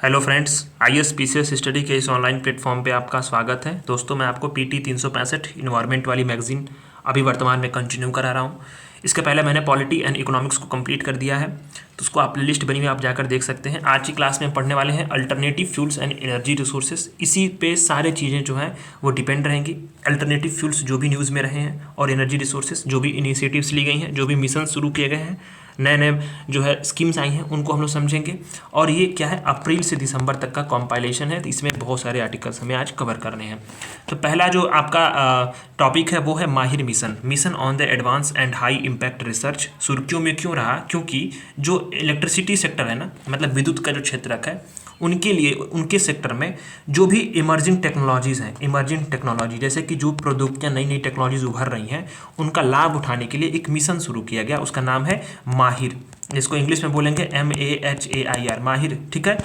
Hello friends, IAS PCS study के इस online platform पे आपका स्वागत है। दोस्तों, मैं आपको पीटी 365 इन्वायरमेंट वाली मैगजीन अभी वर्तमान में कंटिन्यू करा रहा हूँ। इसके पहले मैंने पॉलिटी एंड इकोनॉमिक्स को कंप्लीट कर दिया है, तो उसको आप लिस्ट बनी हुई आप जाकर देख सकते हैं। आज की क्लास में पढ़ने वाले हैं alternative fuels and energy resources. इसी पे सारे चीज़ें जो हैं वो डिपेंड रहेंगी। अल्टरनेटिव फ्यूल्स जो भी न्यूज़ में रहे हैं और एनर्जी रिसोर्सेज जो भी इनिशिएटिव्स ली गई हैं, जो भी मिशन शुरू किए गए हैं, नए नए जो है स्कीम्स आई हैं, उनको हम लोग समझेंगे। और ये क्या है, अप्रैल से दिसंबर तक का कॉम्पाइलेशन है, तो इसमें बहुत सारे आर्टिकल्स हमें आज कवर करने हैं। तो पहला जो आपका टॉपिक है वो है माहिर mission, mission on the advance and high impact research. सुर्खियों में क्यों रहा? क्योंकि जो इलेक्ट्रिसिटी सेक्टर है ना, मतलब विद्युत का जो क्षेत्रक है, उनके लिए उनके सेक्टर में जो भी इमर्जिंग टेक्नोलॉजीज़ हैं, इमर्जिंग टेक्नोलॉजी जैसे कि जो प्रौद्योगिकियाँ नई नई टेक्नोलॉजीज उभर रही हैं, उनका लाभ उठाने के लिए एक मिशन शुरू किया गया। उसका नाम है माहिर, जिसको इंग्लिश में बोलेंगे MAHAIR, माहिर। ठीक है,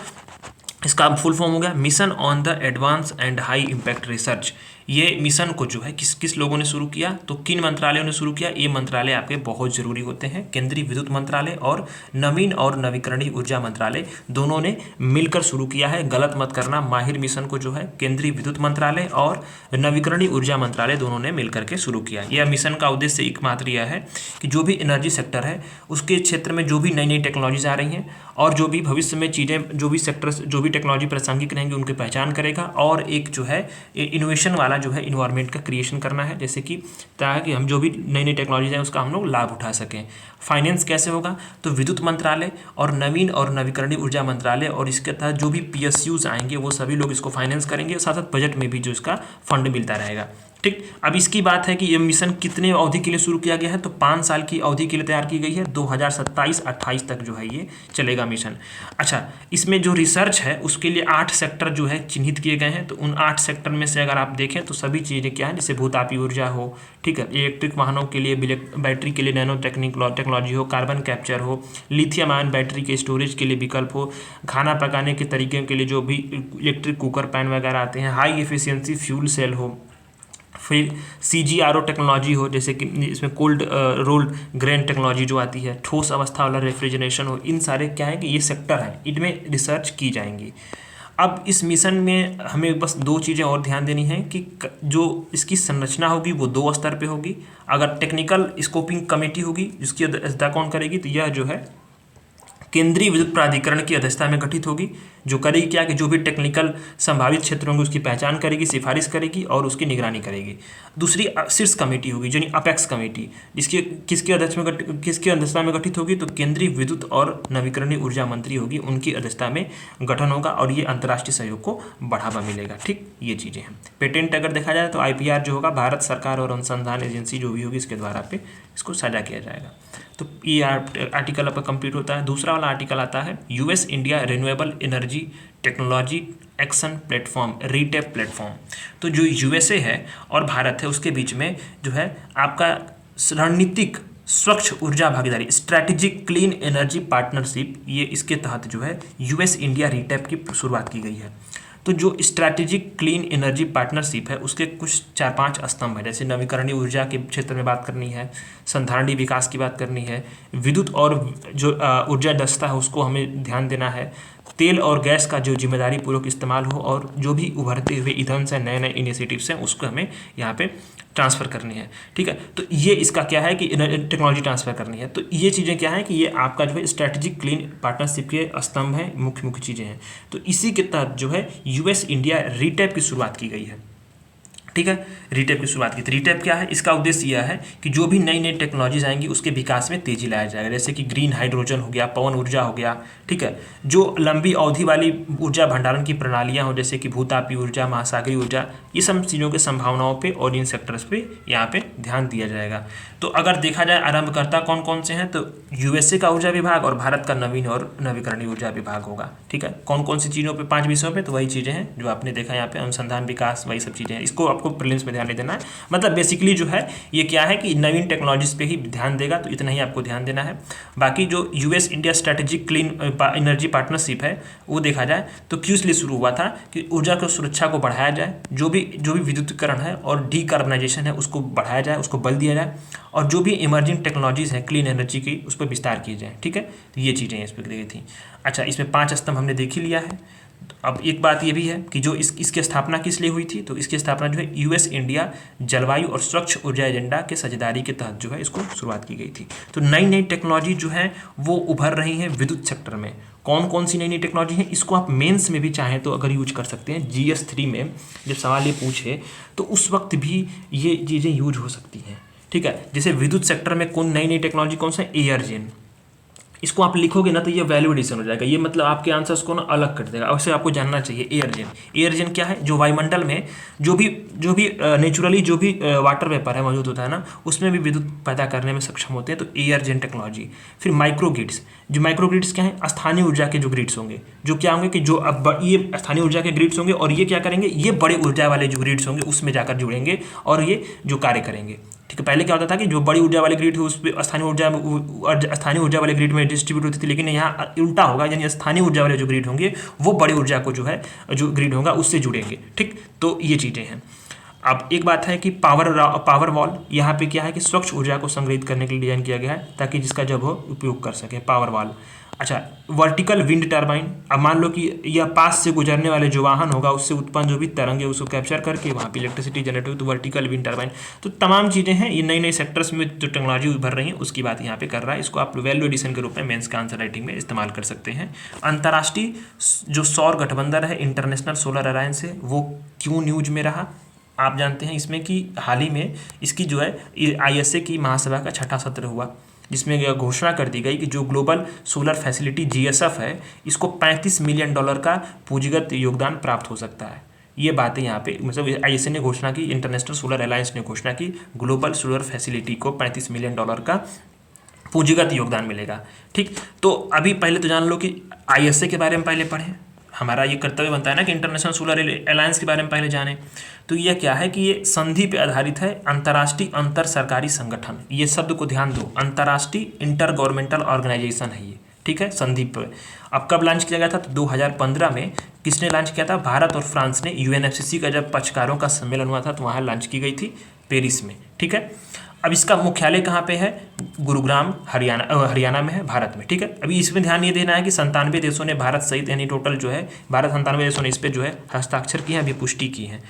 इसका फुल फॉर्म हो गया mission on the advance and high impact research. ये मिशन को जो है किस किस लोगों ने शुरू किया, तो किन मंत्रालयों ने शुरू किया? ये मंत्रालय आपके बहुत जरूरी होते हैं, केंद्रीय विद्युत मंत्रालय और नवीन और नवीकरणीय ऊर्जा मंत्रालय, दोनों ने मिलकर शुरू किया है। गलत मत करना, माहिर मिशन को जो है केंद्रीय विद्युत मंत्रालय और नवीकरणीय ऊर्जा मंत्रालय दोनों ने मिलकर के शुरू किया। यह मिशन का उद्देश्य एकमात्र यह है कि जो भी एनर्जी सेक्टर है उसके क्षेत्र में जो भी नई नई टेक्नोलॉजीज आ रही हैं और जो भी भविष्य में चीज़ें, जो भी सेक्टर, जो भी टेक्नोलॉजी प्रासंगिक रहेंगी, उनकी पहचान करेगा और एक जो है इनोवेशन वाला जो है इन्वायरमेंट का क्रिएशन करना है, जैसे कि ताकि हम जो भी नई नई टेक्नोलॉजी है उसका हम लोग लाभ उठा सकें। फाइनेंस कैसे होगा? तो विद्युत मंत्रालय और नवीन और नवीकरणीय ऊर्जा मंत्रालय और इसके तहत जो भी PSUs आएंगे वो सभी लोग इसको फाइनेंस करेंगे, साथ साथ बजट में भी जो इसका फंड मिलता रहेगा। ठीक, अब इसकी बात है कि ये मिशन कितने अवधि के लिए शुरू किया गया है, तो 5 साल की अवधि के लिए तैयार की गई है। 2027-28 तक जो है ये चलेगा मिशन। अच्छा, इसमें जो रिसर्च है उसके लिए 8 सेक्टर जो है चिन्हित किए गए हैं। तो उन 8 सेक्टर में से अगर आप देखें तो सभी चीज़ें क्या हैं, जैसे भूतापी ऊर्जा हो, ठीक है, इलेक्ट्रिक वाहनों के लिए, बैटरी के लिए नैनो टेक्नोलॉजी हो, कार्बन कैप्चर हो, लिथियम आयन बैटरी के स्टोरेज के लिए विकल्प हो, खाना पकाने के तरीके के लिए जो भी इलेक्ट्रिक कुकर पैन वगैरह आते हैं, हाई एफिशिएंसी फ्यूल सेल हो, फिर CGRO टेक्नोलॉजी हो, जैसे कि इसमें कोल्ड रोल्ड ग्रेन टेक्नोलॉजी जो आती है, ठोस अवस्था वाला रेफ्रिजरेशन हो, इन सारे क्या है कि ये सेक्टर है, इनमें रिसर्च की जाएंगी। अब इस मिशन में हमें बस 2 चीज़ें और ध्यान देनी है कि जो इसकी संरचना होगी वो 2 स्तर पे होगी। अगर टेक्निकल स्कोपिंग कमेटी होगी जिसकी अध्यक्षता कौन करेगी, तो यह जो है केंद्रीय विद्युत प्राधिकरण की अध्यक्षता में गठित होगी, जो करेगी क्या कि जो भी टेक्निकल संभावित क्षेत्र होंगे उसकी पहचान करेगी, सिफारिश करेगी और उसकी निगरानी करेगी। दूसरी शीर्ष कमेटी होगी, यानी अपेक्स कमेटी, जिसकी किसकी अध्यक्षता में गठित होगी, तो केंद्रीय विद्युत और नवीकरणीय ऊर्जा मंत्री होगी, उनकी अध्यक्षता में गठन होगा और ये अंतर्राष्ट्रीय सहयोग को बढ़ावा मिलेगा। ठीक, ये चीज़ें हैं। पेटेंट अगर देखा जाए तो IPR जो होगा भारत सरकार और अनुसंधान एजेंसी जो भी होगी इसके द्वारा पे इसको साझा किया जाएगा। तो ये आर्टिकल आपका कंप्लीट होता है। दूसरा वाला आर्टिकल आता है US India renewable energy technology action platform, RETEP platform. तो जो USA है और भारत है उसके बीच में जो है आपका रणनीतिक स्वच्छ ऊर्जा भागीदारी, स्ट्रैटेजिक क्लीन एनर्जी पार्टनरशिप, ये इसके तहत जो है US इंडिया RETEP की शुरुआत की गई है। तो जो स्ट्रैटेजिक क्लीन एनर्जी पार्टनरशिप है उसके कुछ 4-5 स्तंभ है, जैसे नवीकरणीय ऊर्जा के क्षेत्र में बात करनी है, संधारणीय विकास की बात करनी है, विद्युत और जो ऊर्जा दक्षता है उसको हमें ध्यान देना है, तेल और गैस का जो जिम्मेदारी पूर्वक इस्तेमाल हो, और जो भी उभरते हुए ईंधन से नए नए इनिशिएटिव्स हैं उसको हमें यहाँ पे ट्रांसफ़र करनी है। ठीक है, तो ये इसका क्या है कि टेक्नोलॉजी ट्रांसफ़र करनी है। तो ये चीज़ें क्या है कि ये आपका जो है स्ट्रैटेजिक क्लीन पार्टनरशिप के स्तंभ हैं, मुख्य मुख्य चीज़ें हैं। तो इसी के तहत जो है US इंडिया RETEP की शुरुआत की गई है। ठीक है, RETEP की शुरुआत की। तो RETEP क्या है? इसका उद्देश्य यह है कि जो भी नई नई टेक्नोलॉजीज आएंगी उसके विकास में तेजी लाया जाएगा, जैसे कि ग्रीन हाइड्रोजन हो गया, पवन ऊर्जा हो गया। ठीक है, जो लंबी अवधि वाली ऊर्जा भंडारण की प्रणालियां हो, जैसे कि भूतापी ऊर्जा, महासागरीय ऊर्जा, ये सब चीज़ों के संभावनाओं पे और इन सेक्टर्स पे यहाँ पे ध्यान दिया जाएगा। तो अगर देखा जाए आरंभकर्ता कौन कौन से हैं, तो USA का ऊर्जा विभाग और भारत का नवीन और नवीकरणीय ऊर्जा विभाग होगा। ठीक है, कौन कौन सी चीज़ों पे, 5 विषयों पे, तो वही चीज़ें हैं जो आपने देखा यहाँ पे, अनुसंधान विकास, वही सब चीज़ें हैं। इसको आपको प्रीलिम्स में ध्यान नहीं देना है, मतलब बेसिकली जो है ये क्या है कि नवीन टेक्नोलॉजीज पे ही ध्यान देगा, तो इतना ही आपको ध्यान देना है। बाकी जो US India strategic clean energy partnership है वो देखा जाए तो क्यों इसलिए शुरू हुआ था कि ऊर्जा की सुरक्षा को बढ़ाया जाए, जो भी विद्युतीकरण है और डीकार्बनाइजेशन है उसको बढ़ाया जाए, उसको बल दिया जाए, और जो भी इमर्जिंग टेक्नोलॉजीज हैं क्लीन एनर्जी की उस पर विस्तार किया जाए। ठीक है, तो ये चीज़ें इस पर दी गई थी। अच्छा, इसमें 5 स्तंभ हमने देख ही लिया है। तो अब एक बात ये भी है कि जो इसकी स्थापना किस लिए हुई थी, तो इसकी स्थापना जो है यूएस इंडिया जलवायु और स्वच्छ ऊर्जा एजेंडा के साझेदारी के तहत जो है इसको शुरुआत की गई थी। तो नई नई टेक्नोलॉजी जो है वो उभर रही हैं विद्युत सेक्टर में। कौन कौन सी नई नई टेक्नोलॉजी है, इसको आप मेंस में भी चाहें तो अगर यूज कर सकते हैं। GS3 में जब सवाल ये पूछे तो उस वक्त भी ये चीज़ें यूज हो सकती हैं, ठीक है। जैसे विद्युत सेक्टर में कौन नई नई टेक्नोलॉजी कौन सा, एयरजेन। इसको आप लिखोगे ना तो ये वैल्यू एडिशन हो जाएगा, ये मतलब आपके आंसर्स को ना अलग कर देगा। वैसे आपको जानना चाहिए एयरजेन। एयरजेन क्या है, जो वायुमंडल में जो भी नेचुरली जो भी वाटर वेपर है मौजूद होता है ना, उसमें भी विद्युत पैदा करने में सक्षम होते हैं, तो एयरजेन टेक्नोलॉजी। फिर माइक्रोग्रिड्स, जो माइक्रोग्रिड्स क्या है, स्थानीय ऊर्जा के जो ग्रिड्स होंगे, जो क्या होंगे कि जो अब ये स्थानीय ऊर्जा के ग्रिड्स होंगे और ये क्या करेंगे, ये बड़े ऊर्जा वाले जो ग्रिड्स होंगे उसमें जाकर जुड़ेंगे और ये जो कार्य करेंगे, ठीक है। पहले क्या होता था कि जो बड़ी ऊर्जा वाले ग्रिड है उस पर स्थानीय ऊर्जा वाले ग्रिड में डिस्ट्रीब्यूट होती थी, लेकिन यहाँ उल्टा होगा, यानी स्थानीय ऊर्जा वाले जो ग्रिड होंगे वो बड़ी ऊर्जा को जो है जो ग्रिड होगा उससे जुड़ेंगे, ठीक। तो ये चीज़ें हैं। अब एक बात है कि पावर वॉल, यहाँ पे क्या है कि स्वच्छ ऊर्जा को संग्रहित करने के लिए डिजाइन किया गया है ताकि जिसका जब हो उपयोग कर सके, पावर वॉल। अच्छा, वर्टिकल विंड टर्बाइन। अब मान लो कि यह पास से गुजरने वाले जो वाहन होगा उससे उत्पन्न जो भी तरंग है उसको कैप्चर करके वहाँ पे इलेक्ट्रिसिटी जनरेट होगी, तो वर्टिकल विंड टर्बाइन। तो तमाम चीज़ें हैं, ये नई नई सेक्टर्स में जो टेक्नोलॉजी उभर रही है उसकी बात यहाँ पे कर रहा है। इसको आप वैल्यू एडिशन के रूप में मेंस का आंसर राइटिंग में इस्तेमाल कर सकते हैं। अंतर्राष्ट्रीय जो सौर गठबंधन है, इंटरनेशनल सोलर अलायंस है, वो क्यों न्यूज में रहा, आप जानते हैं इसमें कि हाल ही में इसकी जो है ISA की महासभा का 6ठा सत्र हुआ, जिसमें यह घोषणा कर दी गई कि जो ग्लोबल सोलर फैसिलिटी GSF है, इसको $35 मिलियन का पूंजीगत योगदान प्राप्त हो सकता है। ये बातें यहाँ पे मतलब ISA ने घोषणा की, इंटरनेशनल सोलर अलायंस ने घोषणा की, ग्लोबल सोलर फैसिलिटी को $35 मिलियन का पूंजीगत योगदान मिलेगा, ठीक। तो अभी पहले तो जान लो कि ISA के बारे में पहले पढ़ें, हमारा ये कर्तव्य बनता है ना कि इंटरनेशनल सोलर अलायंस के बारे में पहले जानें। तो यह क्या है कि ये संधि पे आधारित है, अंतर्राष्ट्रीय अंतर सरकारी संगठन, ये शब्द को ध्यान दो, अंतर्राष्ट्रीय इंटर गवर्नमेंटल ऑर्गेनाइजेशन है ये, ठीक है, संधि पर। अब कब लॉन्च किया गया था, तो 2015 में किसने लॉन्च किया था, भारत और फ्रांस ने। UNFCCC का जब पक्षकारों का सम्मेलन हुआ था तो वहाँ लॉन्च की गई थी, पेरिस में, ठीक है। अब इसका मुख्यालय कहाँ पे है, गुरुग्राम हरियाणा में है, भारत में, ठीक है। अभी इसमें ध्यान ये देना है कि 97 देशों ने भारत सहित यानी टोटल जो है 97 देशों ने इस पर जो है हस्ताक्षर किए हैं, अभी पुष्टि की है।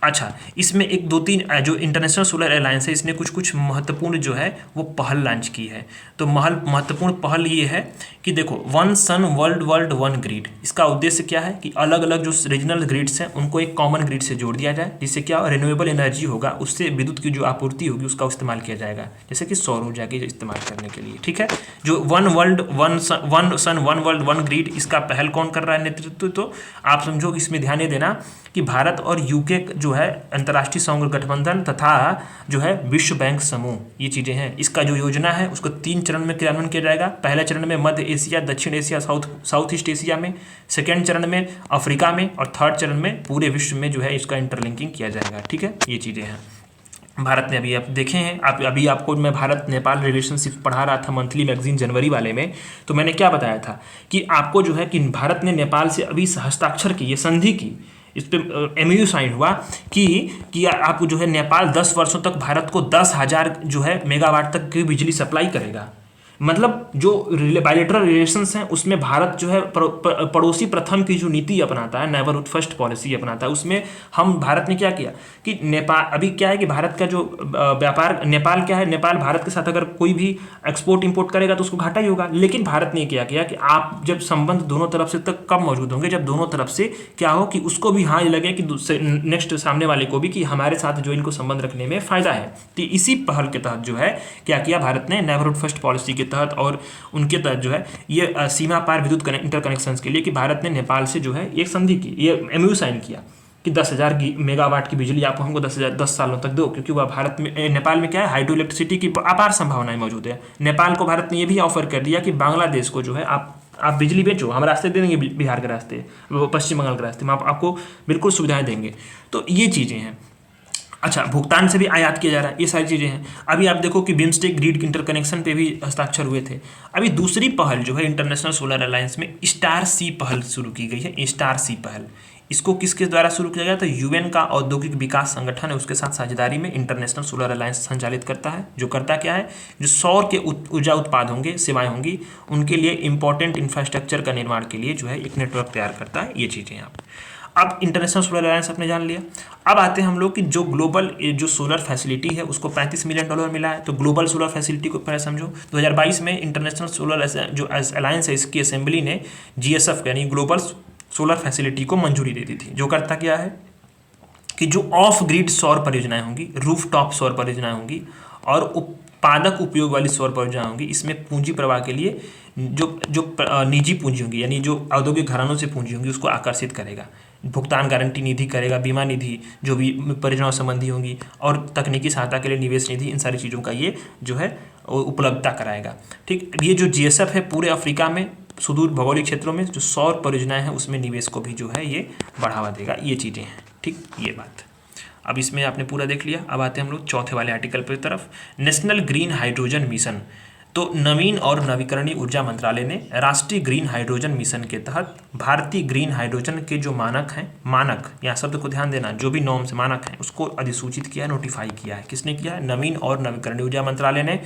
अच्छा, इसमें एक दो तीन जो इंटरनेशनल सोलर अलायंस है इसने कुछ महत्वपूर्ण जो है वो पहल लॉन्च की है। तो महत्वपूर्ण पहल ये है कि देखो, वन सन वर्ल्ड वन ग्रिड, इसका उद्देश्य क्या है कि अलग अलग जो रीजनल ग्रिड्स हैं उनको एक कॉमन ग्रिड से जोड़ दिया जाए, जिससे क्या रिन्यूएबल एनर्जी होगा, उससे विद्युत की जो आपूर्ति होगी उसका इस्तेमाल किया जाएगा, जैसे कि सौर ऊर्जा के इस्तेमाल करने के लिए, ठीक है। जो one sun one world one grid, इसका पहल कौन कर रहा है नेतृत्व, तो आप समझो इसमें ध्यान ये देना कि भारत और UK जो है अंतर्राष्ट्रीय सौर गठबंधन तथा जो है विश्व बैंक समूह, ये चीज़ें हैं। इसका जो योजना है उसको 3 चरण में क्रियान्वयन किया जाएगा। पहले चरण में मध्य एशिया, दक्षिण एशिया, साउथ ईस्ट एशिया में, सेकेंड चरण में अफ्रीका में, और थर्ड चरण में पूरे विश्व में जो है इसका इंटरलिंकिंग किया जाएगा, ठीक है। ये चीज़ें हैं भारत ने अभी आप देखे हैं। अभी आपको मैं भारत नेपाल रिलेशनशिप पढ़ा रहा था मंथली मैगजीन जनवरी वाले में, तो मैंने क्या बताया था कि आपको जो है कि भारत ने नेपाल से अभी हस्ताक्षर की, ये संधि की, इस पर MOU साइन हुआ कि आप जो है नेपाल 10 वर्षों तक भारत को 10,000 जो है मेगावाट तक की बिजली सप्लाई करेगा। मतलब जो बायलैटरल रिलेशंस हैं उसमें भारत जो है पड़ोसी प्रथम की जो नीति अपनाता है, नेबरहुड फर्स्ट पॉलिसी अपनाता है, उसमें भारत ने क्या किया कि नेपाल, अभी क्या है कि भारत का जो व्यापार, नेपाल क्या है, नेपाल भारत के साथ अगर कोई भी एक्सपोर्ट इंपोर्ट करेगा तो उसको घाटा ही होगा। लेकिन भारत ने क्या किया कि आप जब संबंध दोनों तरफ से तक कब मौजूद होंगे, जब दोनों तरफ से क्या हो कि उसको भी हाँ लगे कि नेक्स्ट सामने वाले को भी कि हमारे साथ जो इनको संबंध रखने में फायदा है। तो इसी पहल के तहत जो है क्या किया भारत ने, नेबरहुड फर्स्ट पॉलिसी के तहत और उनके तहत जो है ये सीमा पार विद्युत इंटरकनेक्शन के लिए कि भारत ने नेपाल से जो है एक संधि की, ये MOU साइन किया कि 10,000 मेगावाट की बिजली आप हमको 10 सालों तक दो, क्योंकि वह भारत में नेपाल में क्या है हाइड्रो इलेक्ट्रिसिटी की अपार संभावनाएं मौजूद है। नेपाल को भारत ने ये भी ऑफर कर दिया कि बांग्लादेश को जो है आप बिजली बेचो, हम रास्ते दे देंगे, बिहार के रास्ते, पश्चिम बंगाल के रास्ते में आपको बिल्कुल सुविधाएं देंगे। तो ये चीज़ें हैं। अच्छा, भुगतान से भी आयात किया जा रहा है, ये सारी चीज़ें हैं। अभी आप देखो कि बिम्स्टेक ग्रिड इंटरकनेक्शन पे भी हस्ताक्षर हुए थे। अभी दूसरी पहल जो है इंटरनेशनल सोलर अलायंस में स्टार सी पहल शुरू की गई है। स्टार सी पहल, इसको किसके द्वारा शुरू किया गया? तो यूएन का औद्योगिक विकास संगठन है, उसके साथ साझेदारी में इंटरनेशनल सोलर अलायंस संचालित करता है, जो करता क्या है, जो सौर के ऊर्जा उत्पाद होंगे, सेवाएं होंगी, उनके लिए इंपॉर्टेंट इंफ्रास्ट्रक्चर का निर्माण के लिए जो है एक नेटवर्क तैयार करता है। ये चीज़ें यहाँ पे अब इंटरनेशनल सोलर अलायंस आपने जान लिया। अब आते हैं हम लोग कि जो ग्लोबल जो सोलर फैसिलिटी है उसको $35 मिलियन मिला है। तो ग्लोबल सोलर फैसिलिटी को पहले समझो। 2022 में इंटरनेशनल सोलर जो अलायंस है इसकी असेंबली ने GSF यानी ग्लोबल सोलर फैसिलिटी को मंजूरी दे दी थी, जो करता क्या है कि जो ऑफ ग्रिड सौर परियोजनाएं होंगी, रूफ टॉप सौर परियोजनाएं होंगी और उत्पादक उपयोग वाली सौर परियोजनाएं होंगी, इसमें पूंजी प्रवाह के लिए जो निजी पूंजी होंगी यानी जो औद्योगिक घरानों से पूंजी होंगी उसको आकर्षित करेगा। भुगतान गारंटी निधि करेगा, बीमा निधि जो भी परियोजना संबंधी होंगी और तकनीकी सहायता के लिए निवेश निधि, इन सारी चीज़ों का ये जो है उपलब्धता कराएगा। ठीक, ये जो GSF है पूरे अफ्रीका में सुदूर भौगोलिक क्षेत्रों में जो सौर परियोजनाएं हैं उसमें निवेश को भी जो है ये बढ़ावा देगा। ये चीज़ें हैं। ठीक, ये बात अब इसमें आपने पूरा देख लिया। अब आते हैं हम लोग चौथे वाले आर्टिकल पर तरफ, नेशनल ग्रीन हाइड्रोजन मिशन। तो नवीन और नवीकरणीय ऊर्जा मंत्रालय ने राष्ट्रीय ग्रीन हाइड्रोजन मिशन के तहत भारतीय ग्रीन हाइड्रोजन के जो मानक हैं, मानक यहाँ शब्द को ध्यान देना, जो भी नॉर्म्स मानक हैं उसको अधिसूचित किया है, नोटिफाई किया है। किसने किया है? नवीन और नवीकरणीय ऊर्जा मंत्रालय ने।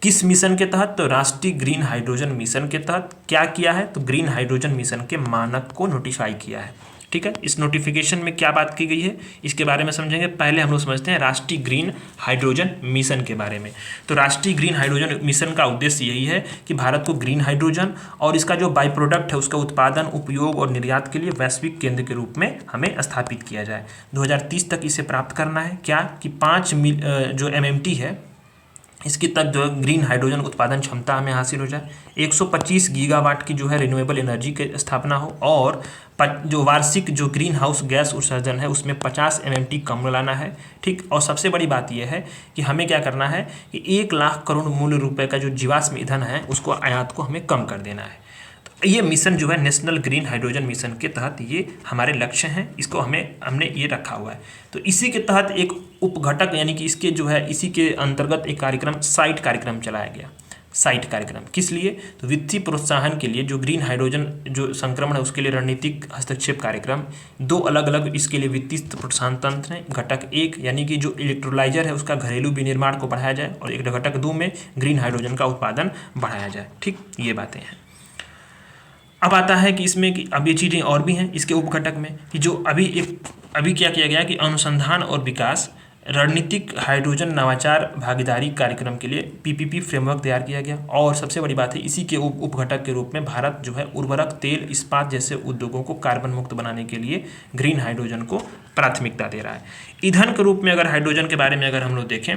किस मिशन के तहत? तो राष्ट्रीय ग्रीन हाइड्रोजन मिशन के तहत क्या किया है? तो ग्रीन हाइड्रोजन मिशन के मानक को नोटिफाई किया है। ठीक है, इस नोटिफिकेशन में क्या बात की गई है इसके बारे में समझेंगे। पहले हम लोग समझते हैं राष्ट्रीय ग्रीन हाइड्रोजन मिशन के बारे में। तो राष्ट्रीय ग्रीन हाइड्रोजन मिशन का उद्देश्य यही है कि भारत को ग्रीन हाइड्रोजन और इसका जो बाई प्रोडक्ट है उसका उत्पादन, उपयोग और निर्यात के लिए वैश्विक केंद्र के रूप में हमें स्थापित किया जाए। 2030 तक इसे प्राप्त करना है। क्या कि 5 जो MMT है इसकी तक जो ग्रीन हाइड्रोजन उत्पादन क्षमता हमें हासिल हो जाए, 125 गीगावाट की जो है रिन्यूएबल एनर्जी की स्थापना हो और जो वार्षिक जो ग्रीन हाउस गैस उत्सर्जन है उसमें 50 MMT कम लाना है। ठीक, और सबसे बड़ी बात यह है कि हमें क्या करना है कि 1 लाख करोड़ मूल्य रुपए का जो जीवाश्म ईंधन है उसको आयात को हमें कम कर देना है। तो ये मिशन जो है नेशनल ग्रीन हाइड्रोजन मिशन के तहत ये हमारे लक्ष्य हैं, इसको हमने ये रखा हुआ है। तो इसी के तहत एक उपघटक यानी कि इसके जो है इसी के अंतर्गत एक कार्यक्रम साइट कार्यक्रम चलाया गया। साइट कार्यक्रम किस लिए? तो वित्तीय प्रोत्साहन के लिए जो ग्रीन हाइड्रोजन जो संक्रमण है उसके लिए रणनीतिक हस्तक्षेप कार्यक्रम। 2 अलग अलग इसके लिए वित्तीय प्रोत्साहन तंत्र हैं। घटक 1 यानी कि जो इलेक्ट्रोलाइजर है उसका घरेलू विनिर्माण को बढ़ाया जाए और एक घटक 2 में ग्रीन हाइड्रोजन का उत्पादन बढ़ाया जाए। ठीक, ये बातें हैं। अब आता है कि इसमें कि अब ये चीज़ें और भी हैं इसके उपघटक में कि जो अभी क्या किया गया कि अनुसंधान और विकास रणनीतिक हाइड्रोजन नवाचार भागीदारी कार्यक्रम के लिए PPP फ्रेमवर्क तैयार किया गया। और सबसे बड़ी बात है इसी के उपघटक के रूप में भारत जो है उर्वरक, तेल, इस्पात जैसे उद्योगों को कार्बन मुक्त बनाने के लिए ग्रीन हाइड्रोजन को प्राथमिकता दे रहा है। ईंधन के रूप में अगर हाइड्रोजन के बारे में अगर हम लोग देखें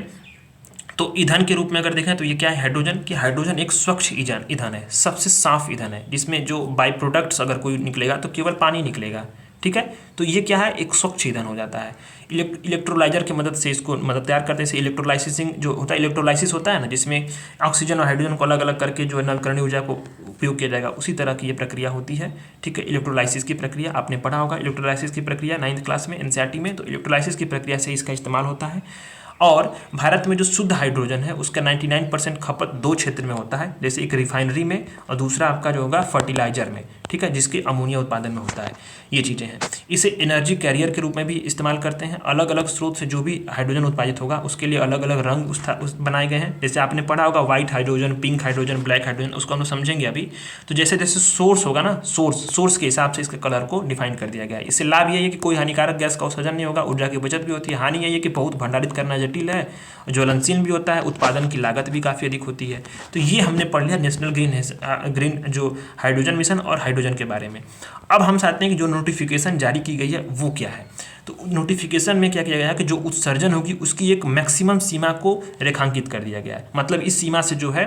तो ईंधन के रूप में अगर देखें तो ये क्या है हाइड्रोजन कि हाइड्रोजन एक स्वच्छ ईंधन है, सबसे साफ ईंधन है जिसमें जो बाई प्रोडक्ट्स अगर कोई निकलेगा तो केवल पानी निकलेगा। ठीक है, तो ये क्या है एक स्वच्छ ईंधन हो जाता है। इलेक्ट्रोलाइजर की मदद से इसको तैयार करते हैं। इलेक्ट्रोलाइसिसिंग जो होता है, इलेक्ट्रोलाइसिस होता है ना जिसमें ऑक्सीजन और हाइड्रोजन को अलग अलग करके जो है नवीकरणीय ऊर्जा को उपयोग किया जाएगा, उसी तरह की ये प्रक्रिया होती है। ठीक है, इलेक्ट्रोलाइसिस की प्रक्रिया आपने पढ़ा होगा, इलेक्ट्रोलाइसिस की प्रक्रिया 9th क्लास में NCERT में। तो इलेक्ट्रोलाइसिस की प्रक्रिया से इसका इस्तेमाल होता है। और भारत में जो शुद्ध हाइड्रोजन है उसका 99% खपत 2 क्षेत्र में होता है, जैसे एक रिफाइनरी में और दूसरा आपका जो होगा फर्टिलाइजर में। ठीक है, जिसके अमोनिया उत्पादन में होता है। ये चीज़ें हैं। इसे एनर्जी कैरियर के रूप में भी इस्तेमाल करते हैं। अलग अलग स्रोत से जो भी हाइड्रोजन उत्पादित होगा उसके लिए अलग अलग रंग बनाए गए हैं। जैसे आपने पढ़ा होगा white hydrogen, pink hydrogen, black hydrogen, उसको हम समझेंगे अभी। तो जैसे जैसे सोर्स होगा ना, सोर्स के हिसाब से इसके कलर को डिफाइन कर दिया गया है। इससे लाभ ये है कि कोई हानिकारक गैस का उत्सर्जन नहीं होगा, ऊर्जा की बचत भी होती है। हानि यही है कि बहुत भंडारित करना जटिल है, ज्वलनशील भी होता है, उत्पादन की लागत भी काफ़ी अधिक होती है। तो ये हमने पढ़ लिया नेशनल ग्रीन जो हाइड्रोजन मिशन और हाइड्रोजन के बारे में। अब हम चाहते हैं कि जो नोटिफिकेशन जारी की गई है वो क्या है। तो नोटिफिकेशन में क्या किया गया है कि जो उत्सर्जन होगी उसकी एक मैक्सिमम सीमा को रेखांकित कर दिया गया है। मतलब इस सीमा से जो है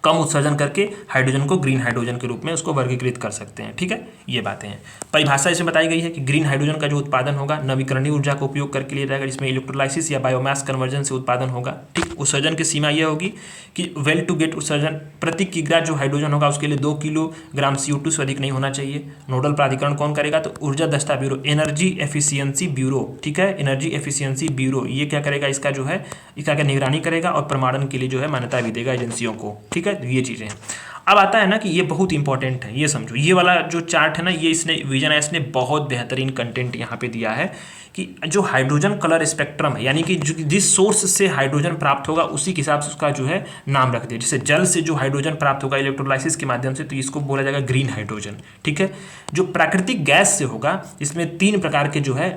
कम उत्सर्जन करके हाइड्रोजन को ग्रीन हाइड्रोजन के रूप में उसको वर्गीकृत कर सकते हैं। ठीक है, ये बातें हैं। परिभाषा इसमें बताई गई है कि ग्रीन हाइड्रोजन का जो उत्पादन होगा नवीकरणीय ऊर्जा का उपयोग करके लिया जाएगा, जिसमें इलेक्ट्रोलाइसिस या बायोमास कन्वर्जन से उत्पादन होगा। ठीक, उत्सर्जन की सीमा यह होगी कि वेल टू गेट उत्सर्जन प्रति किग्रा जो हाइड्रोजन होगा उसके लिए 2 किलोग्राम CO2 से अधिक नहीं होना चाहिए। नोडल प्राधिकरण कौन करेगा? तो ऊर्जा दक्षता ब्यूरो, एनर्जी एफिशिएंसी ब्यूरो। ठीक है, एनर्जी एफिशिएंसी ब्यूरो ये क्या करेगा? इसका जो है इसका क्या निगरानी करेगा और प्रमाणन के लिए जो है मान्यता भी देगा एजेंसियों को। ठीक है, ये चीज़ें हैं। अब आता है ना कि ये बहुत इंपॉर्टेंट है, ये समझो, ये वाला जो चार्ट है ना, ये इसने विजन एस ने बहुत बेहतरीन कंटेंट यहाँ पे दिया है कि जो हाइड्रोजन कलर स्पेक्ट्रम है, यानी कि जिस सोर्स से हाइड्रोजन प्राप्त होगा उसी के हिसाब से उसका जो है नाम रख दिया। जैसे जल से जो हाइड्रोजन प्राप्त होगा इलेक्ट्रोलाइसिस के माध्यम से, तो इसको बोला जाएगा ग्रीन हाइड्रोजन। ठीक है, जो प्राकृतिक गैस से होगा, इसमें 3 प्रकार के जो है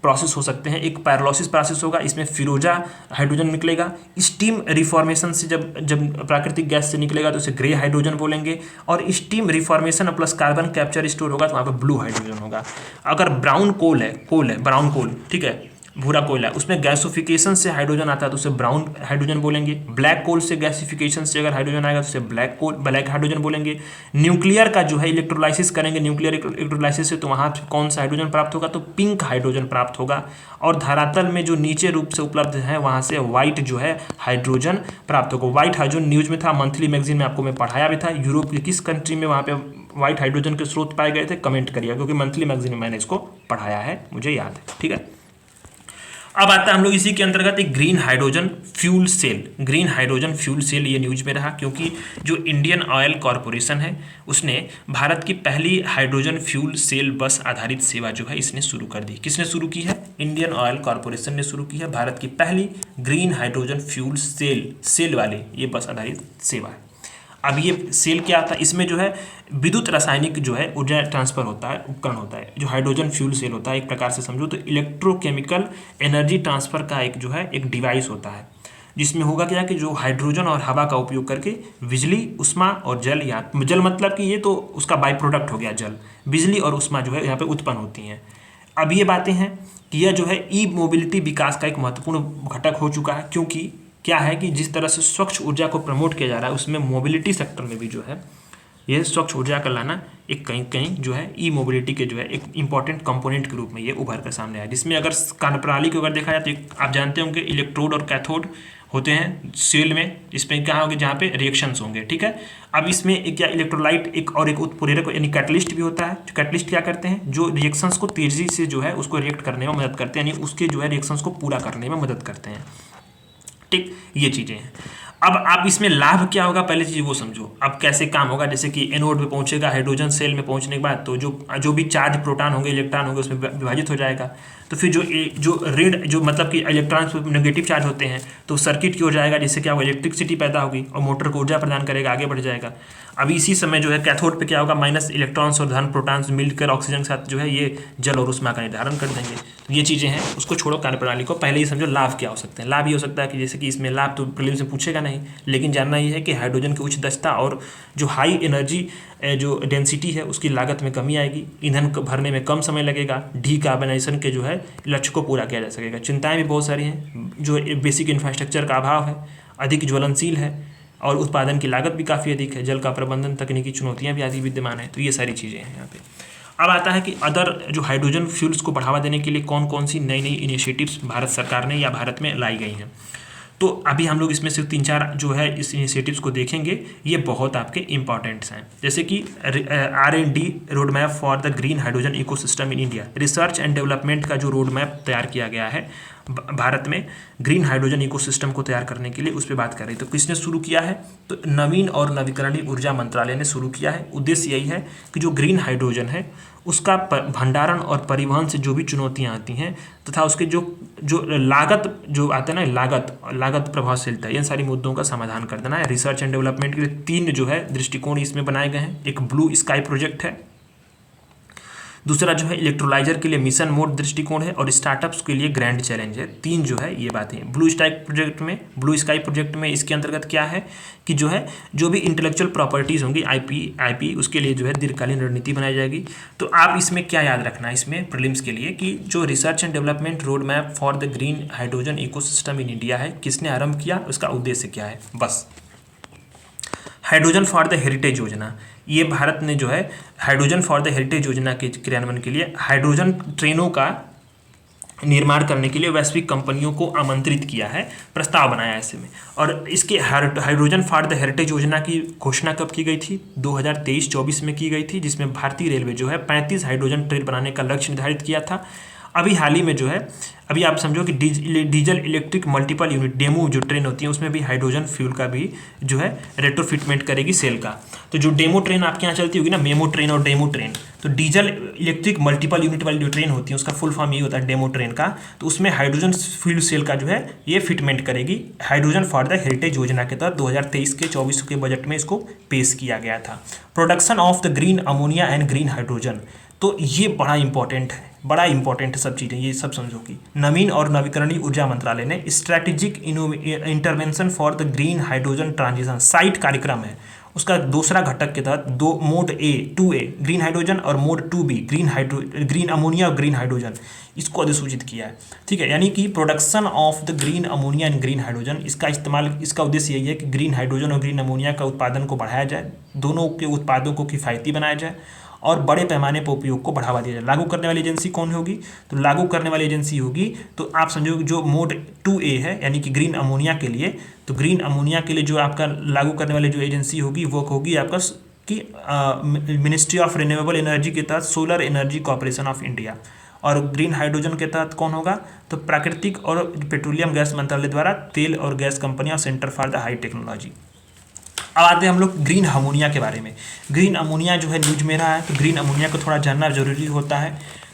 प्रोसेस हो सकते हैं। एक पायरोलिसिस प्रोसेस होगा, इसमें फिरोजा हाइड्रोजन निकलेगा। स्टीम रिफॉर्मेशन से जब प्राकृतिक गैस से निकलेगा तो उसे ग्रे हाइड्रोजन बोलेंगे। और steam reformation plus carbon capture store होगा तो वहाँ पर ब्लू हाइड्रोजन होगा। अगर ब्राउन कोल है ब्राउन कोल, ठीक है, भूरा कोयला, उसमें गैसिफिकेशन से हाइड्रोजन आता है तो उसे ब्राउन हाइड्रोजन बोलेंगे। ब्लैक कोल से गैसिफिकेशन से अगर हाइड्रोजन आएगा तो उसे ब्लैक हाइड्रोजन बोलेंगे। न्यूक्लियर का जो है इलेक्ट्रोलाइसिस करेंगे, न्यूक्लियर इलेक्ट्रोलाइसिस से, तो वहाँ कौन सा हाइड्रोजन प्राप्त होगा, तो पिंक हाइड्रोजन प्राप्त होगा। और धरातल में जो नीचे रूप से उपलब्ध है वहाँ से व्हाइट जो है हाइड्रोजन प्राप्त होगा। व्हाइट हाइड्रोजन न्यूज में था, मंथली मैगजीन में आपको मैं पढ़ाया भी था। यूरोप के किस कंट्री में वहाँ पे व्हाइट हाइड्रोजन के स्रोत पाए गए थे, कमेंट करिए, क्योंकि मंथली मैगजीन में मैंने इसको पढ़ाया है, मुझे याद है। ठीक है, अब आता है हम लोग इसी के अंतर्गत एक green hydrogen fuel cell. Green hydrogen fuel cell ये न्यूज में रहा क्योंकि जो इंडियन ऑयल कॉरपोरेशन है उसने भारत की पहली हाइड्रोजन फ्यूल सेल बस आधारित सेवा जो है इसने शुरू कर दी। किसने शुरू की है? इंडियन ऑयल कॉरपोरेशन ने शुरू की है भारत की पहली ग्रीन हाइड्रोजन फ्यूल सेल वाली ये बस आधारित सेवा है। अब ये सेल क्या आता है, इसमें जो है विद्युत रासायनिक जो है ऊर्जा ट्रांसफर होता है, उपकरण होता है। जो हाइड्रोजन फ्यूल सेल होता है एक प्रकार से समझो तो इलेक्ट्रोकेमिकल एनर्जी ट्रांसफर का एक जो है एक डिवाइस होता है, जिसमें होगा क्या कि जो हाइड्रोजन और हवा का उपयोग करके बिजली, उष्मा और जल, या जल मतलब कि ये तो उसका बाई प्रोडक्ट हो गया जल, बिजली और उष्मा जो है यहाँ पे उत्पन्न होती हैं। अब ये बातें हैं कि यह जो है ई मोबिलिटी विकास का एक महत्वपूर्ण घटक हो चुका है, क्योंकि क्या है कि जिस तरह से स्वच्छ ऊर्जा को प्रमोट किया जा रहा है उसमें मोबिलिटी सेक्टर में भी जो है ये स्वच्छ ऊर्जा का लाना एक कहीं कहीं जो है ई मोबिलिटी के जो है एक इंपॉर्टेंट कंपोनेंट के रूप में ये उभर कर सामने आया। जिसमें अगर कार्यप्रणाली को अगर देखा जाए तो आप जानते होंगे इलेक्ट्रोड और कैथोड होते हैं सेल में, इसमें क्या होंगे जहाँ पे रिएक्शंस होंगे। ठीक है, अब इसमें एक क्या इलेक्ट्रोलाइट एक और एक उत्प्रेरक यानी कैटलिस्ट भी होता है। जो कैटलिस्ट क्या करते हैं, जो रिएक्शंस को तेजी से जो है उसको रिएक्ट करने में मदद करते हैं, यानी उसके जो है रिएक्शंस को पूरा करने में मदद करते हैं। ठीक, ये चीज़ें हैं। अब आप इसमें लाभ क्या होगा पहले चीज़ वो समझो। अब कैसे काम होगा, जैसे कि एनोड में पहुंचेगा हाइड्रोजन सेल में पहुंचने के बाद तो जो भी चार्ज प्रोटॉन होंगे इलेक्ट्रॉन होंगे उसमें विभाजित हो जाएगा। तो फिर जो रेड जो मतलब कि इलेक्ट्रॉन नेगेटिव चार्ज होते हैं तो सर्किट की ओर जाएगा, जिससे क्या होगा इलेक्ट्रिसिटी पैदा होगी और मोटर को ऊर्जा प्रदान करेगा, आगे बढ़ जाएगा। अब इसी समय जो है कैथोड पे क्या होगा, माइनस इलेक्ट्रॉन्स और धन प्रोटॉन्स मिलकर ऑक्सीजन के साथ जो है ये जल और उष्मा का निर्धारण कर देंगे। तो ये चीज़ें हैं, उसको छोड़ो कार्यप्रणाली को, पहले ही समझो लाभ क्या हो सकते हैं। लाभ ये हो सकता है कि जैसे कि इसमें लाभ तो प्रीलिम्स में पूछेगा नहीं, लेकिन जानना ये है कि हाइड्रोजन की उच्च दक्षता और जो हाई एनर्जी जो डेंसिटी है उसकी लागत में कमी आएगी, ईंधन भरने में कम समय लगेगा, डीकार्बनाइजेशन के जो है लक्ष्य को पूरा किया जा सकेगा। चिंताएं भी बहुत सारी हैं, जो बेसिक इंफ्रास्ट्रक्चर का अभाव है, अधिक ज्वलनशील है और उत्पादन की लागत भी काफ़ी अधिक है, जल का प्रबंधन, तकनीकी चुनौतियां भी आदि विद्यमान है। तो ये सारी चीज़ें हैं यहाँ पे। अब आता है कि अदर जो हाइड्रोजन फ्यूल्स को बढ़ावा देने के लिए कौन कौन सी नई नई इनिशिएटिव्स भारत सरकार ने या भारत में लाई गई हैं। तो अभी हम लोग इसमें से 3-4 जो है इस इनिशिएटिव्स को देखेंगे, ये बहुत आपके इंपॉर्टेंट्स हैं। जैसे कि R&D road map for the green hydrogen ecosystem in India, research and development का जो रोड मैप तैयार किया गया है भारत में ग्रीन हाइड्रोजन इकोसिस्टम को तैयार करने के लिए, उस पर बात कर रही है। तो किसने शुरू किया है, तो नवीन और नवीकरणीय ऊर्जा मंत्रालय ने शुरू किया है। उद्देश्य यही है कि जो ग्रीन हाइड्रोजन है उसका भंडारण और परिवहन से जो भी चुनौतियां आती हैं तथा उसके जो लागत जो आता है ना, लागत प्रभावशीलता, इन सारी मुद्दों का समाधान कर देना है। रिसर्च एंड डेवलपमेंट के लिए 3 जो है दृष्टिकोण इसमें बनाए गए हैं। एक ब्लू स्काई प्रोजेक्ट है, दूसरा जो है इलेक्ट्रोलाइजर के लिए मिशन मोड दृष्टिकोण है और स्टार्टअप्स के लिए ग्रैंड चैलेंज है। 3 जो है ये बातें ब्लू स्काई प्रोजेक्ट में इसके अंतर्गत क्या है कि जो भी इंटेलेक्चुअल प्रॉपर्टीज़ होंगी आईपी उसके लिए जो है दीर्घकालीन रणनीति बनाई जाएगी। तो आप इसमें क्या याद रखना है इसमें प्रीलिम्स के लिए कि जो research and development road map for the green hydrogen ecosystem in India है, किसने आरंभ किया, उसका उद्देश्य क्या है। बस हाइड्रोजन फॉर द हेरिटेज योजना, ये भारत ने जो है हाइड्रोजन फॉर द हेरिटेज योजना के क्रियान्वयन के लिए हाइड्रोजन ट्रेनों का निर्माण करने के लिए वैश्विक कंपनियों को आमंत्रित किया है, प्रस्ताव बनाया है ऐसे में। और इसके हाइड्रोजन फॉर द हेरिटेज योजना की घोषणा कब की गई थी, 2023-24 में की गई थी, जिसमें भारतीय रेलवे जो है 35 हाइड्रोजन ट्रेन बनाने का लक्ष्य निर्धारित किया था। अभी हाल ही में जो है अभी आप समझो कि diesel electric multiple unit demo जो ट्रेन होती है उसमें भी हाइड्रोजन फ्यूल का भी जो है रेट्रोफिटमेंट करेगी सेल का। तो जो डेमो ट्रेन आपके यहाँ चलती होगी ना, मेमो ट्रेन और डेमो ट्रेन, तो डीजल इलेक्ट्रिक मल्टीपल यूनिट वाली जो ट्रेन होती है उसका फुल फॉर्म ये होता है डेमो ट्रेन का। तो उसमें हाइड्रोजन फ्यूल सेल का जो है ये फिटमेंट करेगी। हाइड्रोजन फॉर द हेरिटेज योजना के तहत 2023 के 24 के बजट में इसको पेश किया गया था। Production of the green ammonia and green hydrogen, तो ये बड़ा इंपॉर्टेंट है, बड़ा इंपॉर्टेंट है सब चीज़ें, ये सब समझो कि नवीन और नवीकरणीय ऊर्जा मंत्रालय ने strategic intervention for the green hydrogen transition site कार्यक्रम है, उसका दूसरा घटक के तहत दो मोड ए 2A ग्रीन हाइड्रोजन और मोड 2B ग्रीन अमोनिया और ग्रीन हाइड्रोजन इसको अधिसूचित किया है। ठीक है, यानी कि production of the green ammonia and green hydrogen, इसका इस्तेमाल, इसका उद्देश्य यही है कि ग्रीन हाइड्रोजन और ग्रीन अमोनिया का उत्पादन को बढ़ाया जाए, दोनों के उत्पादों को किफ़ायती बनाया जाए और बड़े पैमाने पर उपयोग को बढ़ावा दिया जाए। लागू करने वाली एजेंसी कौन होगी? तो लागू करने वाली एजेंसी होगी, तो आप समझो जो मोड 2A है यानी कि ग्रीन अमोनिया के लिए, तो ग्रीन अमोनिया के लिए जो आपका लागू करने वाली जो एजेंसी होगी वो होगी आपका कि मिनिस्ट्री ऑफ रिन्यूएबल एनर्जी के तहत solar energy corporation of India. और ग्रीन हाइड्रोजन के तहत कौन होगा? तो प्राकृतिक और पेट्रोलियम गैस मंत्रालय द्वारा तेल और गैस कंपनियां, centre for the high technology. अब आते हैं हम लोग ग्रीन अमोनिया के बारे में। ग्रीन अमोनिया जो है न्यूज में रहा है, तो ग्रीन अमोनिया को थोड़ा जानना जरूरी होता है।